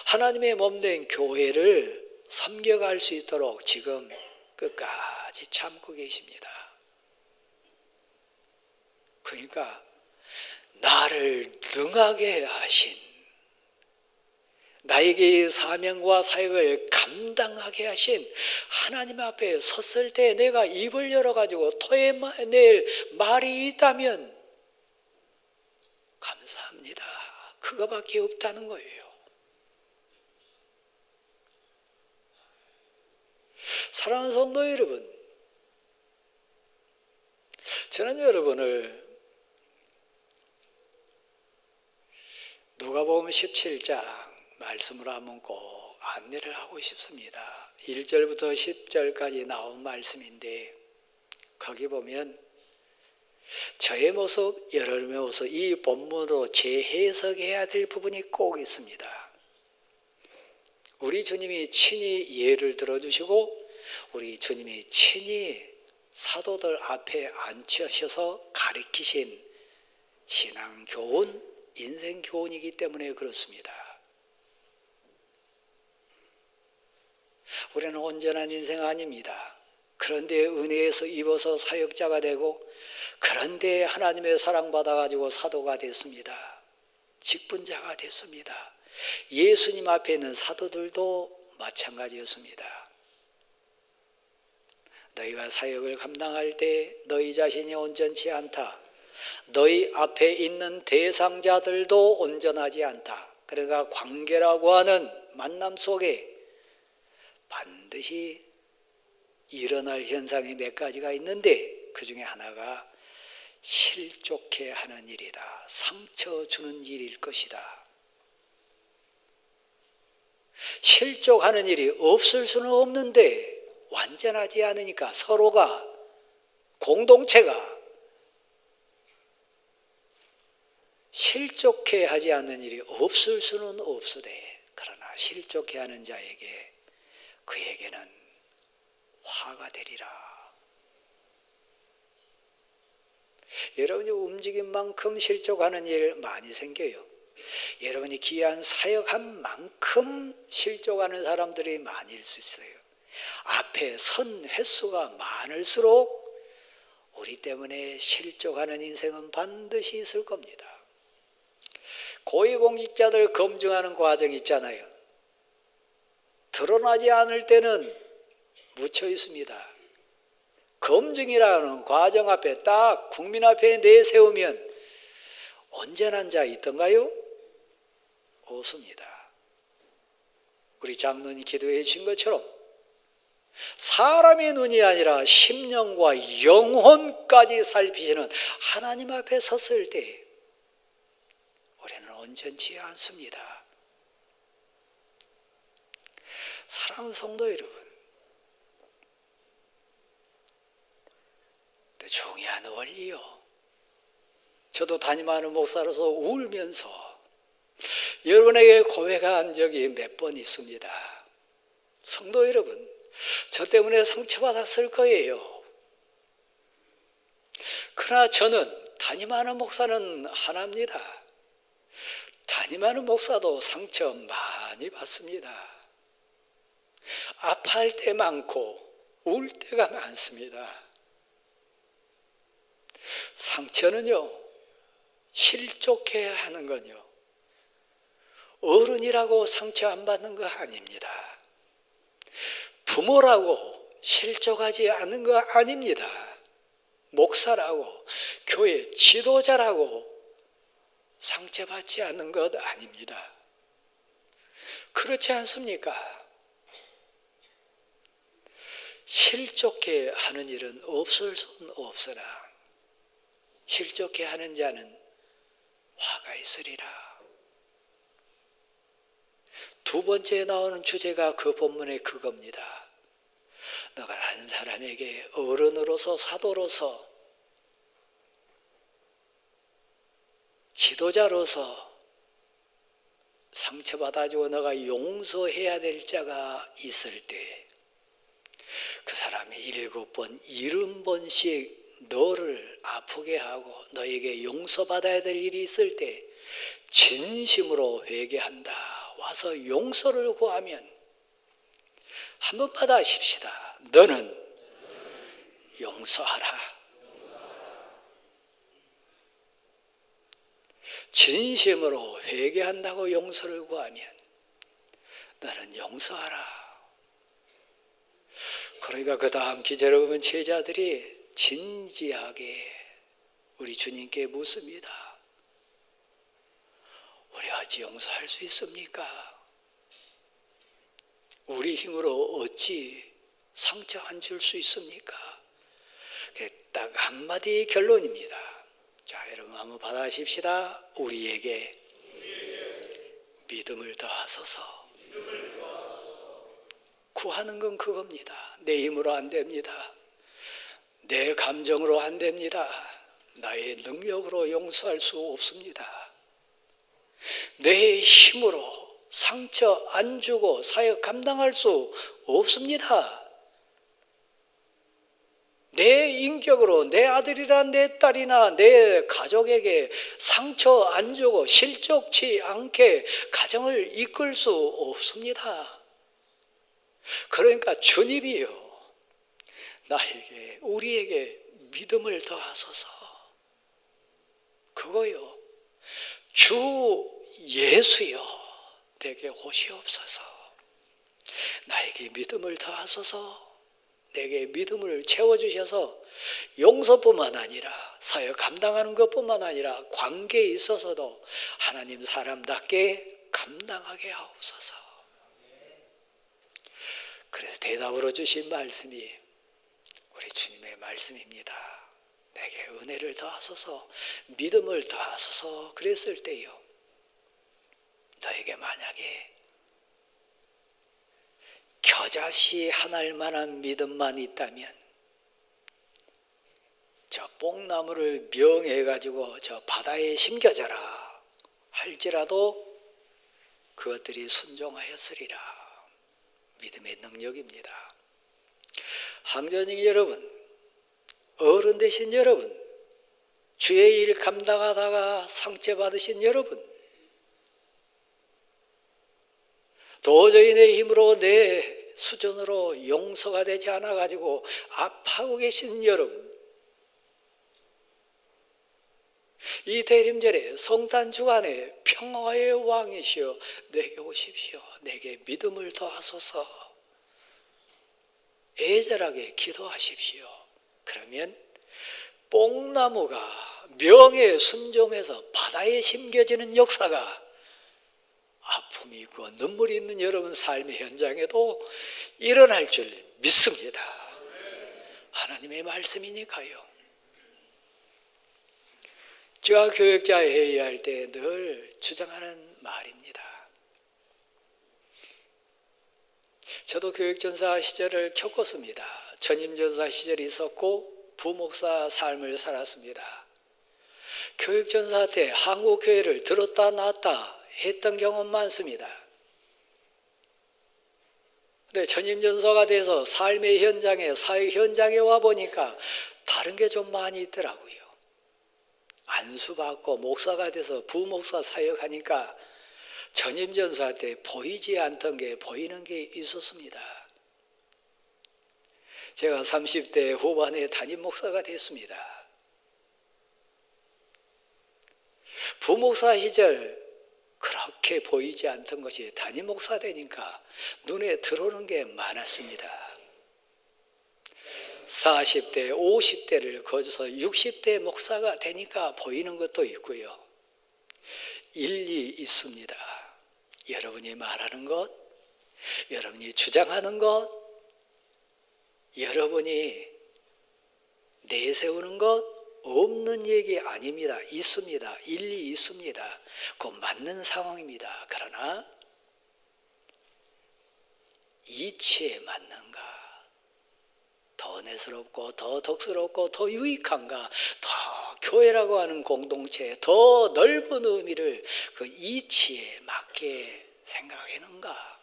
하나님의 몸된 교회를 섬겨갈 수 있도록 지금 끝까지 참고 계십니다. 그러니까 나를 능하게 하신, 나에게 사명과 사역을 감당하게 하신 하나님 앞에 섰을 때 내가 입을 열어가지고 토해낼 말이 있다면 감사합니다. 그거밖에 없다는 거예요. 사랑하는 성도 여러분, 저는 여러분을 누가복음 17장 말씀으로 한번 꼭 안내를 하고 싶습니다. 1절부터 10절까지 나온 말씀인데 거기 보면 저의 모습, 여러분의 모습, 이 본문으로 재해석해야 될 부분이 꼭 있습니다. 우리 주님이 친히 예를 들어주시고 우리 주님이 친히 사도들 앞에 앉히셔서 가르치신 신앙 교훈, 인생 교훈이기 때문에 그렇습니다. 우리는 온전한 인생 아닙니다. 그런데 은혜에서 입어서 사역자가 되고 그런데 하나님의 사랑받아가지고 사도가 됐습니다. 직분자가 됐습니다. 예수님 앞에 있는 사도들도 마찬가지였습니다. 너희가 사역을 감당할 때 너희 자신이 온전치 않다. 너희 앞에 있는 대상자들도 온전하지 않다. 그러니까 관계라고 하는 만남 속에 반드시 일어날 현상이 몇 가지가 있는데 그 중에 하나가 실족해 하는 일이다. 상처 주는 일일 것이다. 실족하는 일이 없을 수는 없는데 완전하지 않으니까 서로가 공동체가 실족해 하지 않는 일이 없을 수는 없으되 그러나 실족해 하는 자에게 그에게는 화가 되리라. 여러분이 움직인 만큼 실족하는 일 많이 생겨요. 여러분이 귀한 사역한 만큼 실족하는 사람들이 많을 수 있어요. 앞에 선 횟수가 많을수록 우리 때문에 실족하는 인생은 반드시 있을 겁니다. 고위공직자들 검증하는 과정이 있잖아요. 드러나지 않을 때는 묻혀 있습니다. 검증이라는 과정 앞에 딱 국민 앞에 내세우면 온전한 자 있던가요? 없습니다. 우리 장로님이 기도해 주신 것처럼 사람의 눈이 아니라 심령과 영혼까지 살피시는 하나님 앞에 섰을 때 우리는 온전치 않습니다. 사랑하는 성도 여러분, 중요한 원리요. 저도 담임하는 목사로서 울면서 여러분에게 고백한 적이 몇 번 있습니다. 성도 여러분, 저 때문에 상처받았을 거예요. 그러나 저는 담임하는 목사는 하나입니다. 담임하는 목사도 상처 많이 받습니다. 아파할 때 많고 울 때가 많습니다. 상처는요, 실족해야 하는 건요, 어른이라고 상처 안 받는 거 아닙니다. 부모라고 실족하지 않는 거 아닙니다. 목사라고 교회 지도자라고 상처받지 않는 것 아닙니다. 그렇지 않습니까? 실족해 하는 일은 없을 수는 없으나 실족해 하는 자는 화가 있으리라. 두 번째 나오는 주제가 그 본문의 그겁니다. 너가 한 사람에게 어른으로서 사도로서 지도자로서 상처받아주고 너가 용서해야 될 자가 있을 때 그 사람이 7번, 70번씩 너를 아프게 하고 너에게 용서받아야 될 일이 있을 때 진심으로 회개한다. 와서 용서를 구하면 한 번마다 하십시다. 너는 용서하라. 진심으로 회개한다고 용서를 구하면 너는 용서하라. 그러니까 그 다음 기절을 보면 제자들이 진지하게 우리 주님께 묻습니다. 우리 어찌 용서할 수 있습니까? 우리 힘으로 어찌 상처 안 줄 수 있습니까? 딱 한마디 결론입니다. 자, 여러분 한번 받아십시다. 우리에게 믿음을 더하소서. 구하는 건 그겁니다. 내 힘으로 안 됩니다. 내 감정으로 안 됩니다. 나의 능력으로 용서할 수 없습니다. 내 힘으로 상처 안 주고 사역 감당할 수 없습니다. 내 인격으로 내 아들이나 내 딸이나 내 가족에게 상처 안 주고 실족치 않게 가정을 이끌 수 없습니다. 그러니까 주님이요, 나에게 우리에게 믿음을 더하소서. 그거요, 주 예수여 내게 오시옵소서. 나에게 믿음을 더하소서. 내게 믿음을 채워주셔서 용서뿐만 아니라 사역 감당하는 것뿐만 아니라 관계에 있어서도 하나님 사람답게 감당하게 하옵소서. 그래서 대답으로 주신 말씀이 우리 주님의 말씀입니다. 내게 은혜를 더하소서, 믿음을 더하소서. 그랬을 때요, 너에게 만약에 겨자씨 하나일 만한 믿음만 있다면 저 뽕나무를 명해가지고 저 바다에 심겨져라 할지라도 그것들이 순종하였으리라. 믿음의 능력입니다. 항전인 여러분, 어른 되신 여러분, 주의 일 감당하다가 상처받으신 여러분, 도저히 내 힘으로 내 수준으로 용서가 되지 않아가지고 아파하고 계신 여러분, 이 대림절에 성탄 주간에 평화의 왕이시여 내게 오십시오. 내게 믿음을 더하소서. 애절하게 기도하십시오. 그러면 뽕나무가 명에 순종해서 바다에 심겨지는 역사가 아픔이 있고 눈물이 있는 여러분 삶의 현장에도 일어날 줄 믿습니다. 하나님의 말씀이니까요. 제가 교역자 회의할 때 늘 주장하는 말입니다. 저도 교육전사 시절을 겪었습니다. 전임전사 시절이 있었고 부목사 삶을 살았습니다. 교육전사 때 한국교회를 들었다 놨다 했던 경험 많습니다. 근데 전임전사가 돼서 삶의 현장에, 사회 현장에 와보니까 다른 게 좀 많이 있더라고요. 안수받고 목사가 돼서 부목사 사역하니까 전임전사 때 보이지 않던 게 보이는 게 있었습니다. 제가 30대 후반에 담임 목사가 됐습니다. 부목사 시절 그렇게 보이지 않던 것이 담임 목사 되니까 눈에 들어오는 게 많았습니다. 40대, 50대를 거쳐서 60대 목사가 되니까 보이는 것도 있고요. 일리 있습니다. 여러분이 말하는 것, 여러분이 주장하는 것, 여러분이 내세우는 것 없는 얘기 아닙니다. 있습니다. 일리 있습니다. 그건 맞는 상황입니다. 그러나 이치에 맞는가? 더 은혜스럽고 더 덕스럽고 더 유익한가? 더 교회라고 하는 공동체의 더 넓은 의미를 그 이치에 맞게 생각하는가?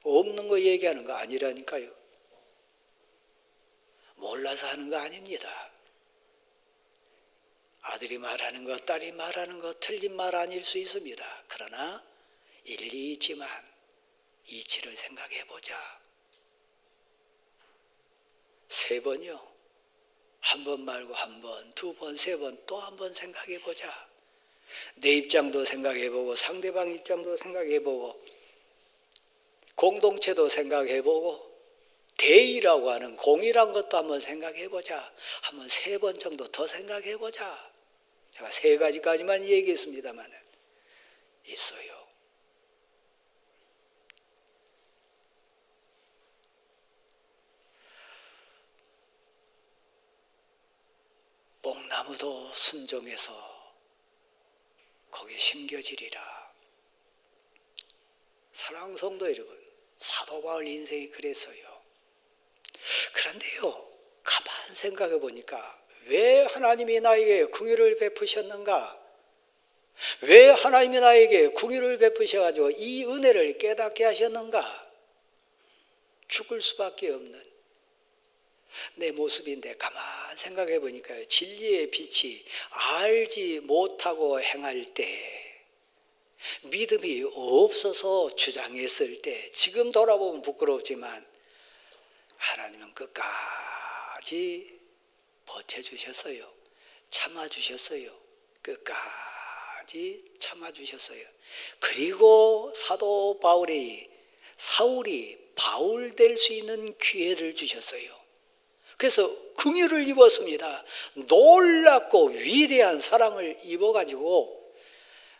없는 거 얘기하는 거 아니라니까요. 몰라서 하는 거 아닙니다. 아들이 말하는 것, 딸이 말하는 것 틀린 말 아닐 수 있습니다. 그러나 일리 있지만 이치를 생각해 보자. 3번이요. 한 번 말고 한 번, 2번, 3번 또 한 번 생각해 보자. 내 입장도 생각해 보고 상대방 입장도 생각해 보고 공동체도 생각해 보고 대의라고 하는 공이란 것도 한번 생각해 보자. 한번 3번 정도 더 생각해 보자. 제가 3가지까지만 얘기했습니다만 있어요. 뽕나무도 순종해서 거기에 심겨지리라. 사랑하는 성도 여러분, 사도 바울 인생이 그랬어요. 그런데요, 가만 생각해 보니까 왜 하나님이 나에게 긍휼을 베푸셨는가? 왜 하나님이 나에게 긍휼을 베푸셔가지고 이 은혜를 깨닫게 하셨는가? 죽을 수밖에 없는 내 모습인데 가만 생각해 보니까요, 진리의 빛이 알지 못하고 행할 때, 믿음이 없어서 주장했을 때, 지금 돌아보면 부끄럽지만 하나님은 끝까지 버텨주셨어요. 참아주셨어요. 끝까지 참아주셨어요. 그리고 사도 바울이, 사울이 바울 될 수 있는 기회를 주셨어요. 그래서 긍휼을 입었습니다. 놀랍고 위대한 사랑을 입어가지고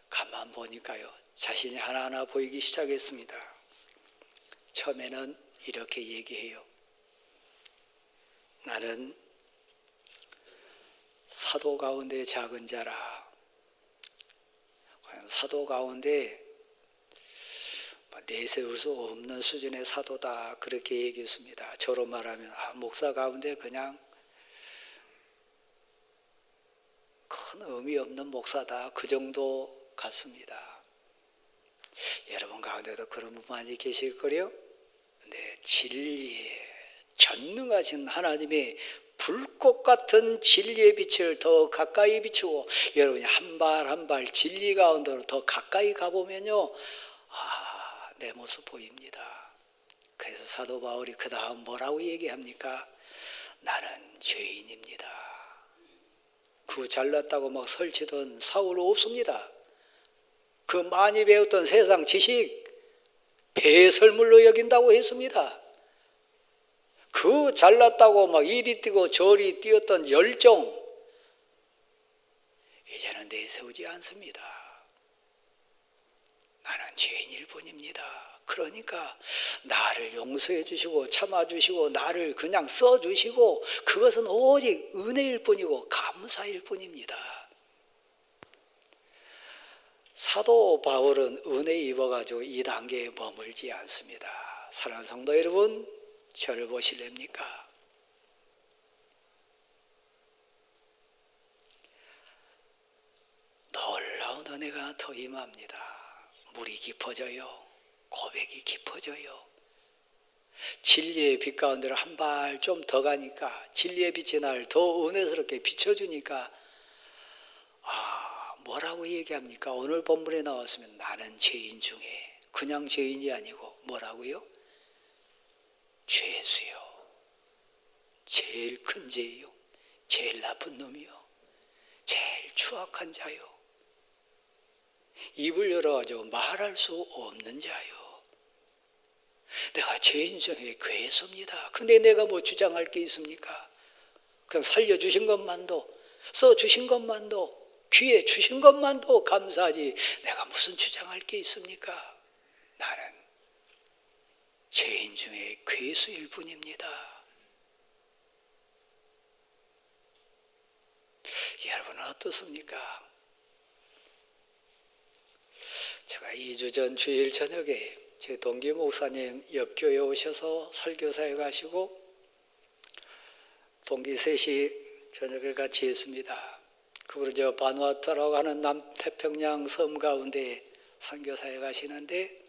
가만 보니까요, 자신이 하나하나 보이기 시작했습니다. 처음에는 이렇게 얘기해요. 나는 사도 가운데 작은 자라. 사도 가운데 내세울 수 없는 수준의 사도다, 그렇게 얘기했습니다. 저로 말하면 목사 가운데 그냥 큰 의미 없는 목사다, 그 정도 같습니다. 여러분 가운데도 그런 분 많이 계실 거요. 근데 진리에 전능하신 하나님의 불꽃 같은 진리의 빛을 더 가까이 비추고 여러분이 한 발 한 발 진리 가운데로 더 가까이 가보면요, 내 모습 보입니다. 그래서 사도 바울이 그 다음 뭐라고 얘기합니까? 나는 죄인입니다. 그 잘났다고 막 설치던 사울 없습니다. 그 많이 배웠던 세상 지식 배설물로 여긴다고 했습니다. 그 잘났다고 막 이리 뛰고 저리 뛰었던 열정 이제는 내세우지 않습니다. 나는 죄인일 뿐입니다. 그러니까 나를 용서해 주시고 참아 주시고 나를 그냥 써 주시고 그것은 오직 은혜일 뿐이고 감사일 뿐입니다. 사도 바울은 은혜 입어가지고 이 단계에 머물지 않습니다. 사랑하는 성도 여러분, 저를 보실랍니까? 놀라운 은혜가 더 임합니다. 물이 깊어져요. 고백이 깊어져요. 진리의 빛 가운데로 한 발 좀 더 가니까 진리의 빛이 나를 더 은혜스럽게 비춰주니까 뭐라고 얘기합니까? 오늘 본문에 나왔으면 나는 죄인 중에, 그냥 죄인이 아니고 뭐라고요? 죄수요. 제일 큰 죄요. 제일 나쁜 놈이요. 제일 추악한 자요. 입을 열어가지고 말할 수 없는 자요. 내가 죄인 중에 괴수입니다. 근데 내가 뭐 주장할 게 있습니까? 그냥 살려주신 것만도, 써주신 것만도, 귀에 주신 것만도 감사하지 내가 무슨 주장할 게 있습니까? 나는 죄인 중에 괴수일 뿐입니다. 여러분은 어떻습니까? 제가 2주 전 주일 저녁에 제 동기 목사님 옆교회 오셔서 설교사에 가시고 동기 셋이 저녁을 같이 했습니다. 그리고 저 바누아투라고 하는 남태평양 섬 가운데 선교사에 가시는데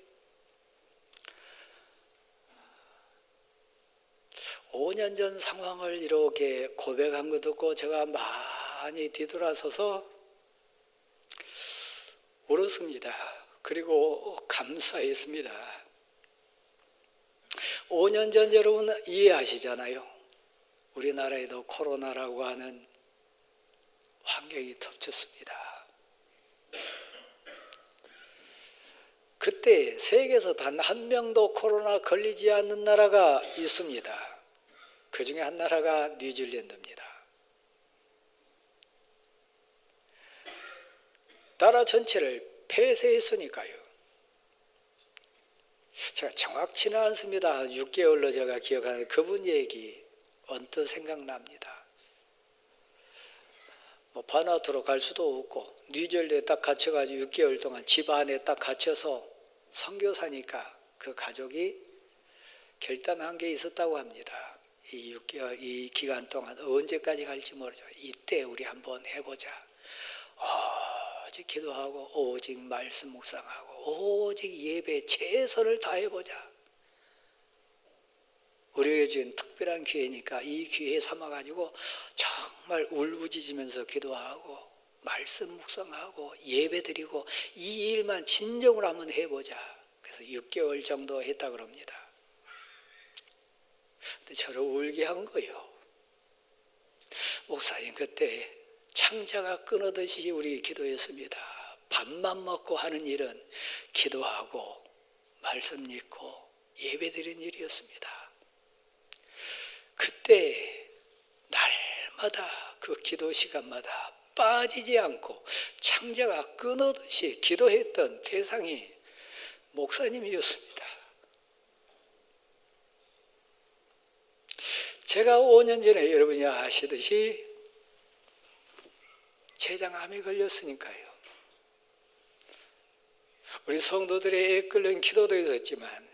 5년 전 상황을 이렇게 고백한 거 듣고 제가 많이 뒤돌아서서 울었습니다. 그리고 감사했습니다. 5년 전 여러분 이해하시잖아요. 우리나라에도 코로나라고 하는 환경이 덮쳤습니다. 그때 세계에서 단 한 명도 코로나 걸리지 않는 나라가 있습니다. 그 중에 한 나라가 뉴질랜드입니다. 나라 전체를 폐쇄했으니까요. 제가 정확치는 않습니다. 6개월로 제가 기억하는 그분 얘기 언뜻 생각납니다. 바누아투로 갈 수도 없고 뉴질랜드에 딱 갇혀가지고 6개월 동안 집 안에 딱 갇혀서 선교사니까 그 가족이 결단한 게 있었다고 합니다. 이 6개월 이 기간 동안 언제까지 갈지 모르죠. 이때 우리 한번 해보자. 오직 기도하고 오직 말씀 묵상하고 오직 예배에 최선을 다해보자. 우리에게 주신 특별한 기회니까 이 기회 삼아가지고 정말 울부짖으면서 기도하고 말씀 묵상하고 예배 드리고 이 일만 진정으로 한번 해보자. 그래서 6개월 정도 했다 그럽니다. 근데 저를 울게 한 거예요. 목사님 그때 창자가 끊어듯이 우리 기도했습니다. 밥만 먹고 하는 일은 기도하고 말씀 읽고 예배 드리는 일이었습니다. 그때 날마다 그 기도 시간마다 빠지지 않고 창자가 끊어듯이 기도했던 대상이 목사님이었습니다. 제가 5년 전에 여러분이 아시듯이 췌장암에 걸렸으니까요. 우리 성도들의 애끓는 기도도 있었지만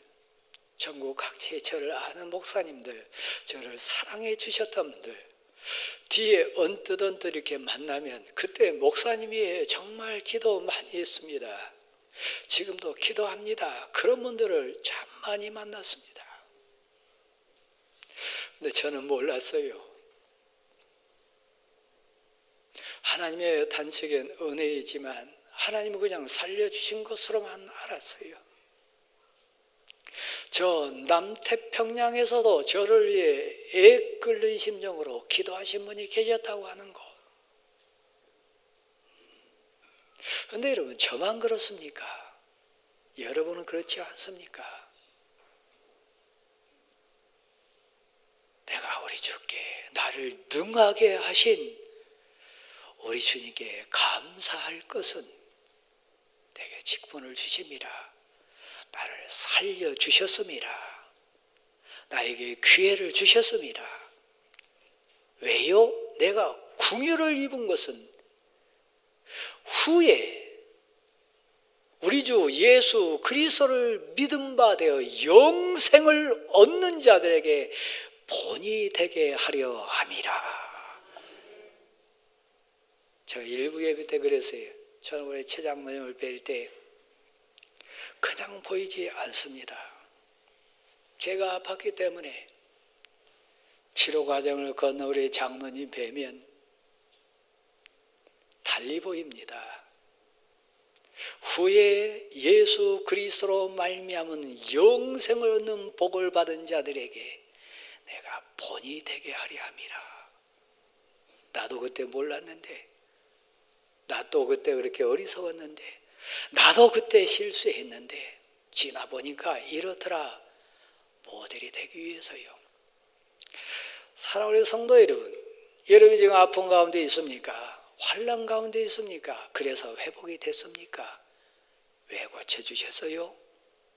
전국 각지에 저를 아는 목사님들, 저를 사랑해 주셨던 분들 뒤에 언뜻 이렇게 만나면 그때 목사님이 정말 기도 많이 했습니다. 지금도 기도합니다. 그런 분들을 참 많이 만났습니다. 근데 저는 몰랐어요. 하나님의 단체겐 은혜이지만 하나님은 그냥 살려주신 것으로만 알았어요. 저 남태평양에서도 저를 위해 애끓는 심정으로 기도하신 분이 계셨다고 하는 것. 그런데 여러분 저만 그렇습니까? 여러분은 그렇지 않습니까? 내가 우리 주께 나를 능하게 하신 우리 주님께 감사할 것은 내게 직분을 주심이라. 나를 살려주셨습니다. 나에게 기회를 주셨습니다. 왜요? 내가 궁유를 입은 것은 후에 우리 주 예수 그리스도를 믿음 바 되어 영생을 얻는 자들에게 본이 되게 하려 함이라. 저 일부 예배 때 그랬어요. 저는 우리 최장로님을 뵐 때 그냥 보이지 않습니다. 제가 아팠기 때문에 치료 과정을 건너 우리 장로님 뵈면 달리 보입니다. 후에 예수 그리스도로 말미암은 영생을 얻는 복을 받은 자들에게 내가 본이 되게 하려 함이라. 나도 그때 몰랐는데, 나도 그때 그렇게 어리석었는데, 나도 그때 실수했는데 지나 보니까 이렇더라. 모델이 되기 위해서요. 사랑하는 성도 여러분, 여러분이 지금 아픈 가운데 있습니까? 환난 가운데 있습니까? 그래서 회복이 됐습니까? 왜 고쳐주셨어요?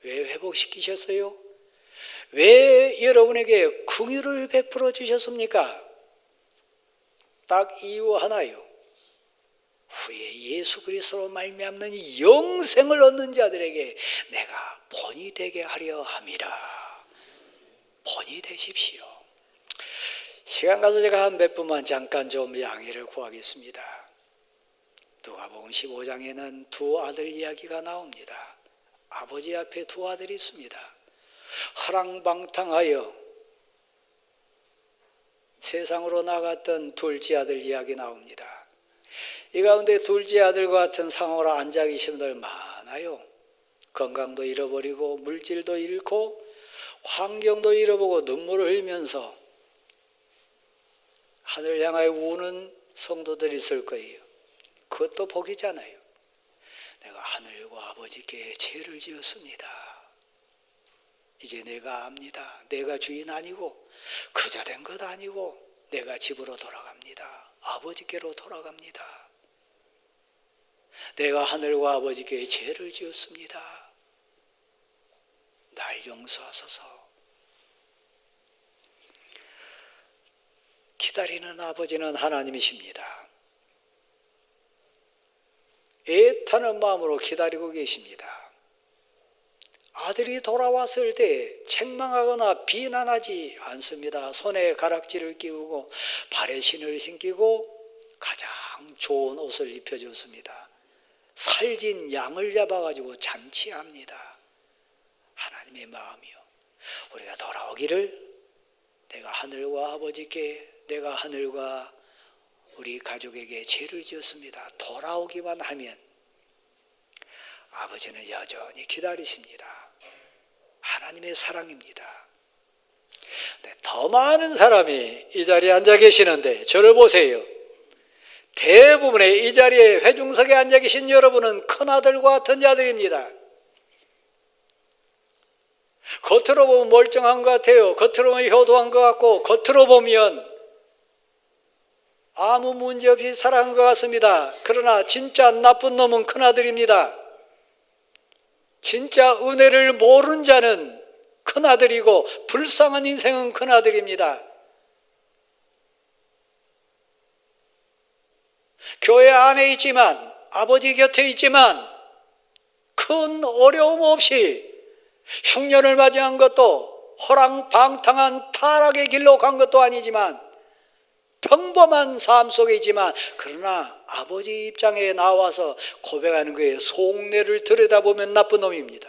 왜 회복시키셨어요? 왜 여러분에게 긍휼을 베풀어 주셨습니까? 딱 이유 하나요. 후에 예수 그리스도로 말미암는 영생을 얻는 자들에게 내가 본이 되게 하려 함이라. 본이 되십시오. 시간 가서 제가 한 몇 분만 잠깐 좀 양해를 구하겠습니다. 누가복음 15장에는 두 아들 이야기가 나옵니다. 아버지 앞에 두 아들이 있습니다. 허랑방탕하여 세상으로 나갔던 둘째 아들 이야기 나옵니다. 이 가운데 둘째 아들과 같은 상황으로 앉아 계신 분들 많아요. 건강도 잃어버리고 물질도 잃고 환경도 잃어보고 눈물을 흘리면서 하늘 향하여 우는 성도들이 있을 거예요. 그것도 복이잖아요. 내가 하늘과 아버지께 죄를 지었습니다. 이제 내가 압니다. 내가 주인 아니고 그저 된 것 아니고 내가 집으로 돌아갑니다. 아버지께로 돌아갑니다. 내가 하늘과 아버지께 죄를 지었습니다. 날 용서하소서. 기다리는 아버지는 하나님이십니다. 애타는 마음으로 기다리고 계십니다. 아들이 돌아왔을 때 책망하거나 비난하지 않습니다. 손에 가락지를 끼우고 발에 신을 신기고 가장 좋은 옷을 입혀줬습니다. 살진 양을 잡아가지고 잔치합니다. 하나님의 마음이요. 우리가 돌아오기를 내가 하늘과 아버지께 내가 하늘과 우리 가족에게 죄를 지었습니다. 돌아오기만 하면 아버지는 여전히 기다리십니다. 하나님의 사랑입니다. 더 많은 사람이 이 자리에 앉아 계시는데 저를 보세요. 대부분의 이 자리에 회중석에 앉아 계신 여러분은 큰아들과 같은 자들입니다. 겉으로 보면 멀쩡한 것 같아요. 겉으로 보면 효도한 것 같고 겉으로 보면 아무 문제 없이 살아간 것 같습니다. 그러나 진짜 나쁜 놈은 큰아들입니다. 진짜 은혜를 모르는 자는 큰아들이고 불쌍한 인생은 큰아들입니다. 교회 안에 있지만 아버지 곁에 있지만 큰 어려움 없이 흉년을 맞이한 것도 허랑방탕한 타락의 길로 간 것도 아니지만 평범한 삶 속에 있지만 그러나 아버지 입장에 나와서 고백하는 거에 속내를 들여다보면 나쁜 놈입니다.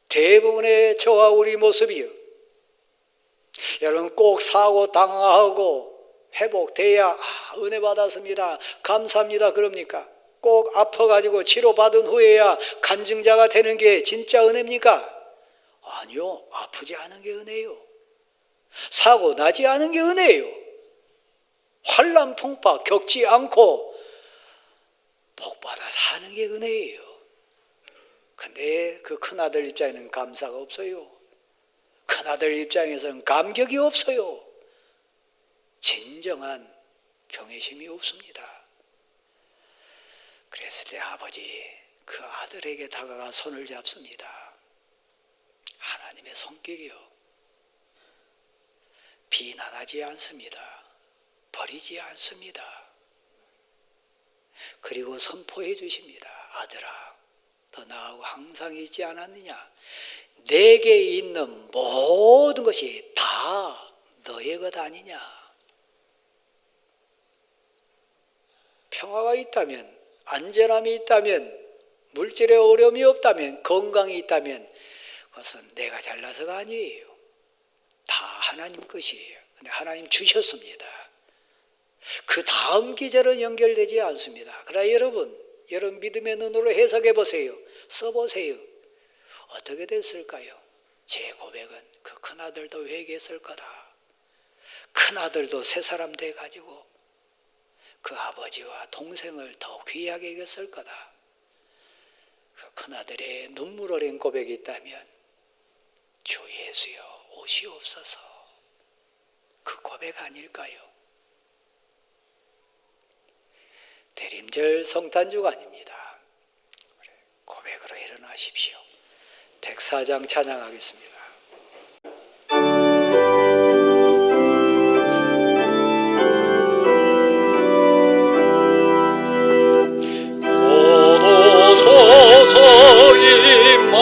대부분의 저와 우리 모습이요. 여러분 꼭 사고 당하고 회복돼야 은혜 받았습니다. 감사합니다. 그럽니까? 꼭 아파가지고 치료받은 후에야 간증자가 되는 게 진짜 은혜입니까? 아니요. 아프지 않은 게 은혜요. 사고 나지 않은 게 은혜예요. 환난 풍파 겪지 않고 복받아 사는 게 은혜예요. 근데 그 큰아들 입장에는 감사가 없어요. 큰아들 입장에서는 감격이 없어요. 진정한 경외심이 없습니다. 그랬을 때 아버지 그 아들에게 다가가 손을 잡습니다. 하나님의 손길이요. 비난하지 않습니다. 버리지 않습니다. 그리고 선포해 주십니다. 아들아, 너 나하고 항상 있지 않았느냐? 내게 있는 모든 것이 다 너의 것 아니냐? 평화가 있다면, 안전함이 있다면, 물질의 어려움이 없다면, 건강이 있다면 그것은 내가 잘나서가 아니에요. 다 하나님 것이에요. 근데 하나님 주셨습니다. 그 다음 기절은 연결되지 않습니다. 그러나 여러분 믿음의 눈으로 해석해 보세요. 써보세요. 어떻게 됐을까요? 제 고백은 그 큰아들도 회개했을 거다. 큰아들도 새 사람 돼가지고 그 아버지와 동생을 더 귀하게 여겼을 거다. 그 큰아들의 눈물 어린 고백이 있다면 주 예수여 오시옵소서. 그 고백 아닐까요? 대림절 성탄주간입니다. 고백으로 일어나십시오. 104장 찬양하겠습니다. 고도소서 임마누엘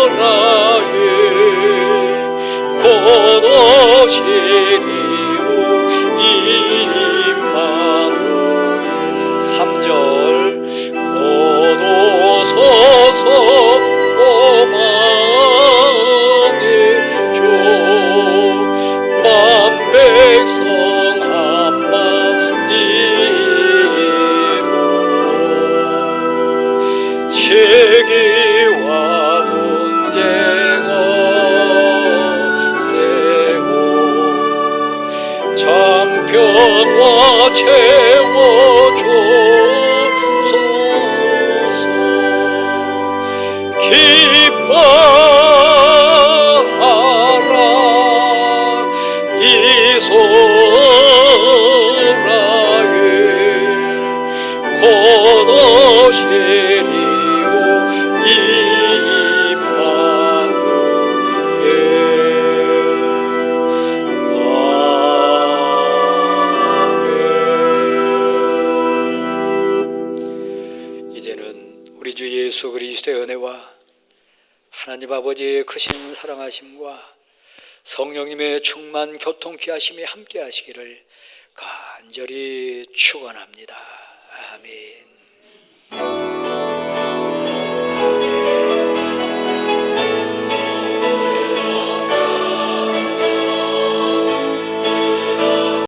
이소라에 곧 오시리오 임마누엘 3절 곧 오소서 오만의 주 만백성 한마디로 시기와 분쟁 없애고 참평화 채워주소서 기뻐하라 이소라에 곧 오시리오 임마누엘 아멘. 이제는 우리 주 예수 그리스도의 은혜와 하나님 아버지의 크신 사랑하심과 성령님의 충만 교통케 하심이 함께 하시기를 간절히 축원합니다. 아멘.